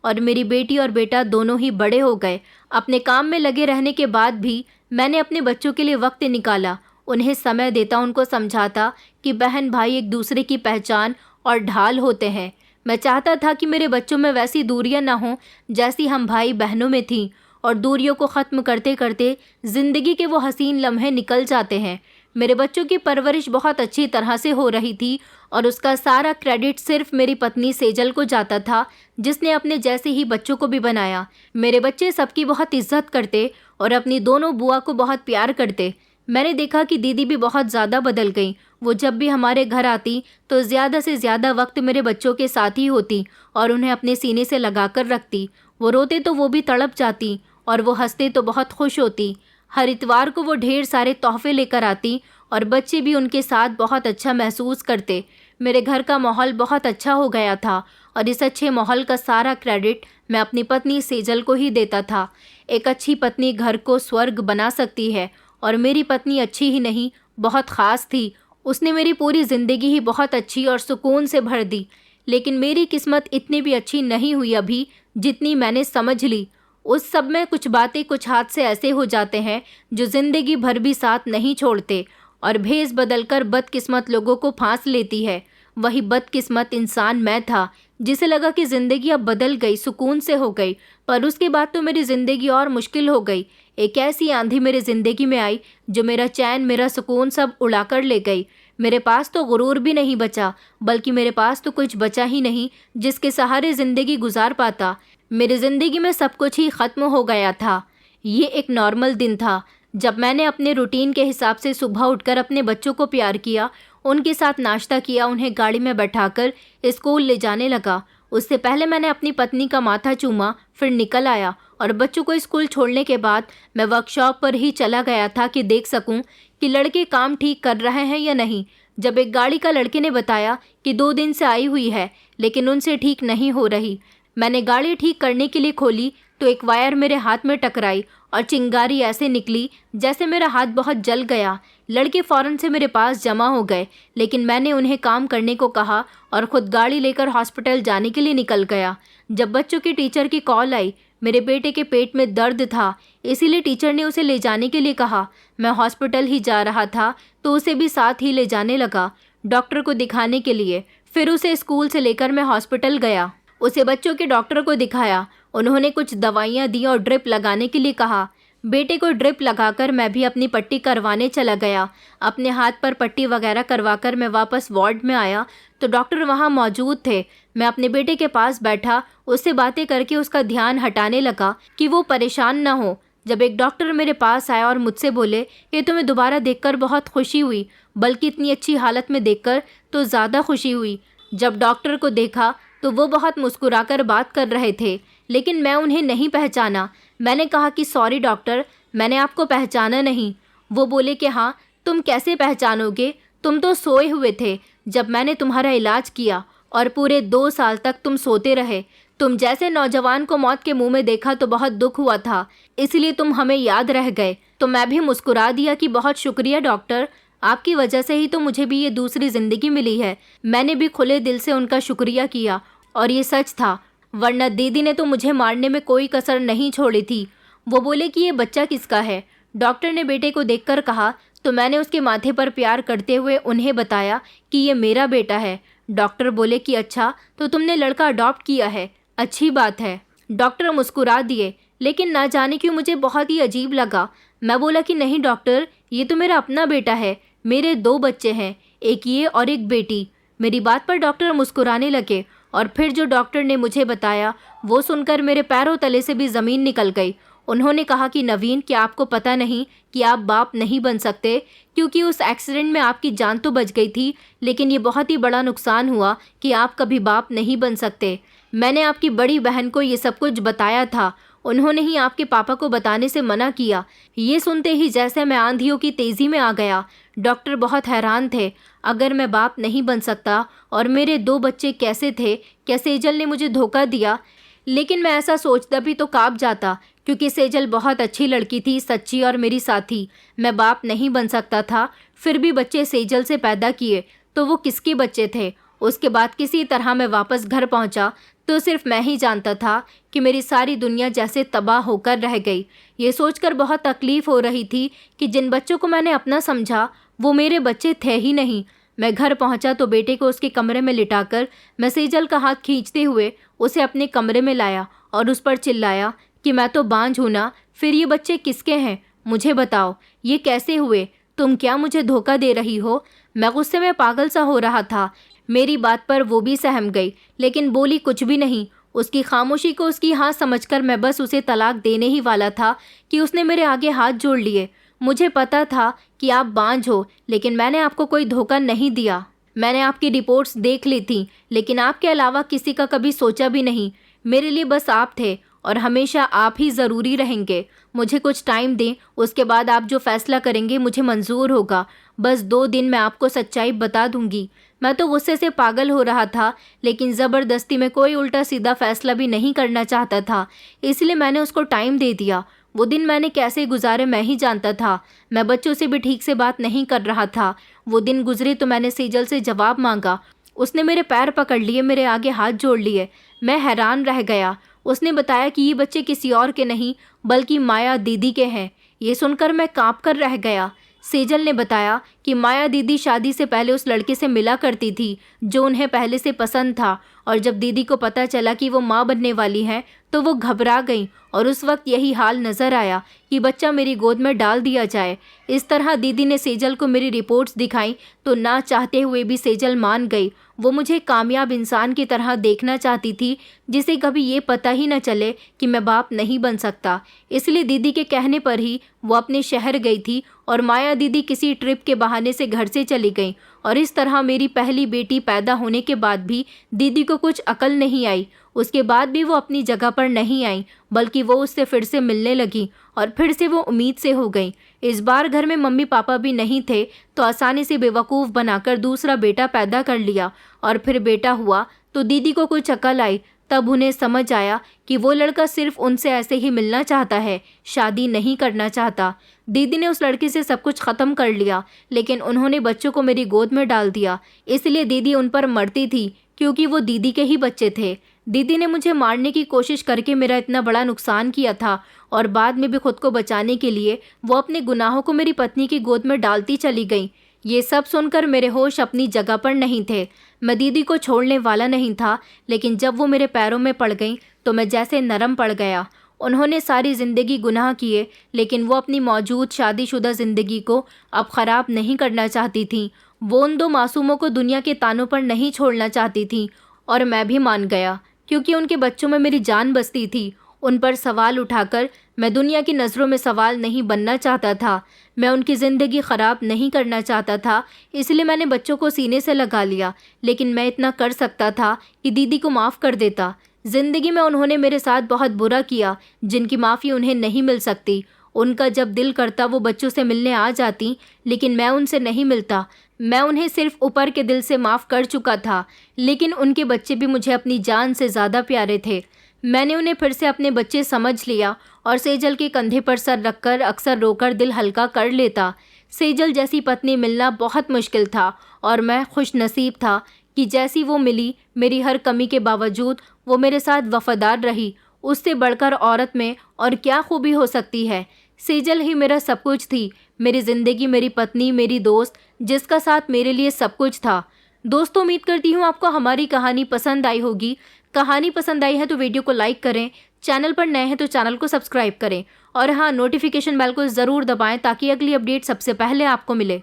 और मेरी बेटी और बेटा दोनों ही बड़े हो गए। अपने काम में लगे रहने के बाद भी मैंने अपने बच्चों के लिए वक्त निकाला। उन्हें समय देता, उनको समझाता कि बहन भाई एक दूसरे की पहचान और ढाल होते हैं। मैं चाहता था कि मेरे बच्चों में वैसी दूरियां ना हों जैसी हम भाई बहनों में थीं, और दूरियों को ख़त्म करते करते ज़िंदगी के वो हसीन लम्हे निकल जाते हैं। मेरे बच्चों की परवरिश बहुत अच्छी तरह से हो रही थी और उसका सारा क्रेडिट सिर्फ मेरी पत्नी सेजल को जाता था, जिसने अपने जैसे ही बच्चों को भी बनाया। मेरे बच्चे सबकी बहुत इज्जत करते और अपनी दोनों बुआ को बहुत प्यार करते। मैंने देखा कि दीदी भी बहुत ज़्यादा बदल गई। वो जब भी हमारे घर आती तो ज़्यादा से ज़्यादा वक्त मेरे बच्चों के साथ ही होती और उन्हें अपने सीने से लगा कर रखती। वो रोते तो वो भी तड़प जाती और वो हंसते तो बहुत खुश होती। हर इतवार को वो ढेर सारे तोहफे लेकर आती और बच्चे भी उनके साथ बहुत अच्छा महसूस करते। मेरे घर का माहौल बहुत अच्छा हो गया था और इस अच्छे माहौल का सारा क्रेडिट मैं अपनी पत्नी सेजल को ही देता था। एक अच्छी पत्नी घर को स्वर्ग बना सकती है और मेरी पत्नी अच्छी ही नहीं, बहुत ख़ास थी। उसने मेरी पूरी ज़िंदगी ही बहुत अच्छी और सुकून से भर दी। लेकिन मेरी किस्मत इतनी भी अच्छी नहीं हुई अभी जितनी मैंने समझ ली। उस सब में कुछ बातें, कुछ हादसे ऐसे हो जाते हैं जो ज़िंदगी भर भी साथ नहीं छोड़ते और भेस बदलकर बदकिस्मत लोगों को फांस लेती है। वही बदकिस्मत इंसान मैं था, जिसे लगा कि ज़िंदगी अब बदल गई, सुकून से हो गई। पर उसके बाद तो मेरी ज़िंदगी और मुश्किल हो गई। एक ऐसी आंधी मेरी ज़िंदगी में आई जो मेरा चैन, मेरा सुकून सब उड़ा कर ले गई। मेरे पास तो गुरूर भी नहीं बचा, बल्कि मेरे पास तो कुछ बचा ही नहीं जिसके सहारे ज़िंदगी गुजार पाता। मेरी ज़िंदगी में सब कुछ ही ख़त्म हो गया था। ये एक नॉर्मल दिन था जब मैंने अपने रूटीन के हिसाब से सुबह उठकर अपने बच्चों को प्यार किया, उनके साथ नाश्ता किया, उन्हें गाड़ी में बैठाकर स्कूल ले जाने लगा। उससे पहले मैंने अपनी पत्नी का माथा चूमा, फिर निकल आया और बच्चों को स्कूल छोड़ने के बाद मैं वर्कशॉप पर ही चला गया था कि देख सकूं कि लड़के काम ठीक कर रहे हैं या नहीं। जब एक गाड़ी का लड़के ने बताया कि 2 दिन से आई हुई है लेकिन उनसे ठीक नहीं हो रही। मैंने गाड़ी ठीक करने के लिए खोली तो एक वायर मेरे हाथ में टकराई और चिंगारी ऐसे निकली जैसे मेरा हाथ बहुत जल गया। लड़के फ़ौरन से मेरे पास जमा हो गए, लेकिन मैंने उन्हें काम करने को कहा और ख़ुद गाड़ी लेकर हॉस्पिटल जाने के लिए निकल गया। जब बच्चों की टीचर की कॉल आई, मेरे बेटे के पेट में दर्द था, इसीलिए टीचर ने उसे ले जाने के लिए कहा। मैं हॉस्पिटल ही जा रहा था तो उसे भी साथ ही ले जाने लगा, डॉक्टर को दिखाने के लिए। फिर उसे स्कूल से लेकर मैं हॉस्पिटल गया, उसे बच्चों के डॉक्टर को दिखाया। उन्होंने कुछ दवाइयाँ दी और ड्रिप लगाने के लिए कहा। बेटे को ड्रिप लगाकर मैं भी अपनी पट्टी करवाने चला गया। अपने हाथ पर पट्टी वगैरह करवाकर मैं वापस वार्ड में आया तो डॉक्टर वहाँ मौजूद थे। मैं अपने बेटे के पास बैठा, उससे बातें करके उसका ध्यान हटाने लगा कि वो परेशान ना हो। जब एक डॉक्टर मेरे पास आया और मुझसे बोले कि तुम्हें दोबारा देखकर बहुत खुशी हुई, बल्कि इतनी अच्छी हालत में देखकर तो ज़्यादा खुशी हुई। जब डॉक्टर को देखा तो वो बहुत मुस्कुराकर बात कर रहे थे, लेकिन मैं उन्हें नहीं पहचाना। मैंने कहा कि सॉरी डॉक्टर, मैंने आपको पहचाना नहीं। वो बोले कि हाँ, तुम कैसे पहचानोगे, तुम तो सोए हुए थे जब मैंने तुम्हारा इलाज किया और पूरे 2 साल तक तुम सोते रहे। तुम जैसे नौजवान को मौत के मुंह में देखा तो बहुत दुख हुआ था, इसलिए तुम हमें याद रह गए। तो मैं भी मुस्कुरा दिया कि बहुत शुक्रिया डॉक्टर, आपकी वजह से ही तो मुझे भी ये दूसरी ज़िंदगी मिली है। मैंने भी खुले दिल से उनका शुक्रिया किया और ये सच था, वरना दीदी ने तो मुझे मारने में कोई कसर नहीं छोड़ी थी। वो बोले कि ये बच्चा किसका है। डॉक्टर ने बेटे को देखकर कहा तो मैंने उसके माथे पर प्यार करते हुए उन्हें बताया कि ये मेरा बेटा है। डॉक्टर बोले कि अच्छा, तो तुमने लड़का अडॉप्ट किया है, अच्छी बात है। डॉक्टर मुस्कुरा दिए, लेकिन ना जाने क्यों मुझे बहुत ही अजीब लगा। मैं बोला कि नहीं डॉक्टर, ये तो मेरा अपना बेटा है, मेरे 2 बच्चे हैं, एक ये और एक बेटी। मेरी बात पर डॉक्टर मुस्कुराने लगे और फिर जो डॉक्टर ने मुझे बताया वो सुनकर मेरे पैरों तले से भी ज़मीन निकल गई। उन्होंने कहा कि नवीन, क्या आपको पता नहीं कि आप बाप नहीं बन सकते, क्योंकि उस एक्सीडेंट में आपकी जान तो बच गई थी, लेकिन ये बहुत ही बड़ा नुकसान हुआ कि आप कभी बाप नहीं बन सकते। मैंने आपकी बड़ी बहन को ये सब कुछ बताया था, उन्होंने ही आपके पापा को बताने से मना किया। ये सुनते ही जैसे मैं आंधियों की तेज़ी में आ गया। डॉक्टर बहुत हैरान थे। अगर मैं बाप नहीं बन सकता और मेरे 2 बच्चे कैसे थे, क्या सेजल ने मुझे धोखा दिया? लेकिन मैं ऐसा सोचता भी तो काँप जाता, क्योंकि सेजल बहुत अच्छी लड़की थी, सच्ची और मेरी साथी। मैं बाप नहीं बन सकता था, फिर भी बच्चे सेजल से पैदा किए, तो वो किसके बच्चे थे? उसके बाद किसी तरह मैं वापस घर पहुंचा तो सिर्फ मैं ही जानता था कि मेरी सारी दुनिया जैसे तबाह होकर रह गई। ये सोचकर बहुत तकलीफ़ हो रही थी कि जिन बच्चों को मैंने अपना समझा वो मेरे बच्चे थे ही नहीं। मैं घर पहुंचा तो बेटे को उसके कमरे में लिटाकर मैं सेजल का हाथ खींचते हुए उसे अपने कमरे में लाया और उस पर चिल्लाया कि मैं तो बांझ हूँ ना, फिर ये बच्चे किसके हैं, मुझे बताओ, ये कैसे हुए? तुम क्या मुझे धोखा दे रही हो? मैं गुस्से में पागल सा हो रहा था। मेरी बात पर वो भी सहम गई, लेकिन बोली कुछ भी नहीं। उसकी खामोशी को उसकी हाँ समझकर मैं बस उसे तलाक देने ही वाला था कि उसने मेरे आगे हाथ जोड़ लिए। मुझे पता था कि आप बांझ हो, लेकिन मैंने आपको कोई धोखा नहीं दिया। मैंने आपकी रिपोर्ट्स देख ली थी, लेकिन आपके अलावा किसी का कभी सोचा भी नहीं। मेरे लिए बस आप थे और हमेशा आप ही ज़रूरी रहेंगे। मुझे कुछ टाइम दें, उसके बाद आप जो फ़ैसला करेंगे मुझे मंजूर होगा। बस 2 दिन में आपको सच्चाई बता दूंगी। मैं तो गुस्से से पागल हो रहा था, लेकिन ज़बरदस्ती में कोई उल्टा सीधा फ़ैसला भी नहीं करना चाहता था, इसलिए मैंने उसको टाइम दे दिया। वो दिन मैंने कैसे गुजारे मैं ही जानता था। मैं बच्चों से भी ठीक से बात नहीं कर रहा था। वो दिन गुजरे तो मैंने सेजल से जवाब मांगा। उसने मेरे पैर पकड़ लिए, मेरे आगे हाथ जोड़ लिए। मैं हैरान रह गया। उसने बताया कि ये बच्चे किसी और के नहीं बल्कि माया दीदी के हैं। ये सुनकर मैं काँप कर रह गया। सेजल ने बताया कि माया दीदी शादी से पहले उस लड़के से मिला करती थी जो उन्हें पहले से पसंद था, और जब दीदी को पता चला कि वो माँ बनने वाली हैं तो वो घबरा गई और उस वक्त यही हाल नज़र आया कि बच्चा मेरी गोद में डाल दिया जाए। इस तरह दीदी ने सेजल को मेरी रिपोर्ट्स दिखाई तो ना चाहते हुए भी सेजल मान गई। वो मुझे कामयाब इंसान की तरह देखना चाहती थी जिसे कभी ये पता ही न चले कि मैं बाप नहीं बन सकता। इसलिए दीदी के कहने पर ही वो अपने शहर गई थी और माया दीदी किसी ट्रिप के बहाने से घर से चली गई। और इस तरह मेरी पहली बेटी पैदा होने के बाद भी दीदी को कुछ अकल नहीं आई। उसके बाद भी वो अपनी जगह पर नहीं आई, बल्कि वो उससे फिर से मिलने लगी और फिर से वो उम्मीद से हो गई। इस बार घर में मम्मी पापा भी नहीं थे तो आसानी से बेवकूफ़ बनाकर दूसरा बेटा पैदा कर लिया। और फिर बेटा हुआ तो दीदी को कुछ अकल आई। तब उन्हें समझ आया कि वो लड़का सिर्फ उनसे ऐसे ही मिलना चाहता है, शादी नहीं करना चाहता। दीदी ने उस लड़के से सब कुछ ख़त्म कर लिया, लेकिन उन्होंने बच्चों को मेरी गोद में डाल दिया। इसलिए दीदी उन पर मरती थी क्योंकि वो दीदी के ही बच्चे थे। दीदी ने मुझे मारने की कोशिश करके मेरा इतना बड़ा नुकसान किया था और बाद में भी खुद को बचाने के लिए वो अपने गुनाहों को मेरी पत्नी की गोद में डालती चली गई। ये सब सुनकर मेरे होश अपनी जगह पर नहीं थे। मैं दीदी को छोड़ने वाला नहीं था, लेकिन जब वो मेरे पैरों में पड़ गई तो मैं जैसे नरम पड़ गया। उन्होंने सारी ज़िंदगी गुनाह किए, लेकिन वो अपनी मौजूद शादीशुदा ज़िंदगी को अब ख़राब नहीं करना चाहती थीं। वो उन दो मासूमों को दुनिया के तानों पर नहीं छोड़ना चाहती थीं, और मैं भी मान गया क्योंकि उनके बच्चों में मेरी जान बसती थी। उन पर सवाल उठाकर मैं दुनिया की नज़रों में सवाल नहीं बनना चाहता था। मैं उनकी ज़िंदगी ख़राब नहीं करना चाहता था, इसलिए मैंने बच्चों को सीने से लगा लिया। लेकिन मैं इतना कर सकता था कि दीदी को माफ़ कर देता। ज़िंदगी में उन्होंने मेरे साथ बहुत बुरा किया, जिनकी माफ़ी उन्हें नहीं मिल सकती। उनका जब दिल करता वो बच्चों से मिलने आ जाती, लेकिन मैं उनसे नहीं मिलता। मैं उन्हें सिर्फ ऊपर के दिल से माफ़ कर चुका था, लेकिन उनके बच्चे भी मुझे अपनी जान से ज़्यादा प्यारे थे। मैंने उन्हें फिर से अपने बच्चे समझ लिया और सेजल के कंधे पर सर रखकर अक्सर रोकर दिल हल्का कर लेता। सेजल जैसी पत्नी मिलना बहुत मुश्किल था और मैं खुशनसीब था कि जैसी वो मिली, मेरी हर कमी के बावजूद वो मेरे साथ वफादार रही। उससे बढ़कर औरत में और क्या खूबी हो सकती है। सेजल ही मेरा सब कुछ थी, मेरी ज़िंदगी, मेरी पत्नी, मेरी दोस्त, जिसका साथ मेरे लिए सब कुछ था। दोस्तों, उम्मीद करती हूँ आपको हमारी कहानी पसंद आई होगी। कहानी पसंद आई है तो वीडियो को लाइक करें, चैनल पर नए हैं तो चैनल को सब्सक्राइब करें और हाँ, नोटिफिकेशन बेल को ज़रूर दबाएं ताकि अगली अपडेट सबसे पहले आपको मिले।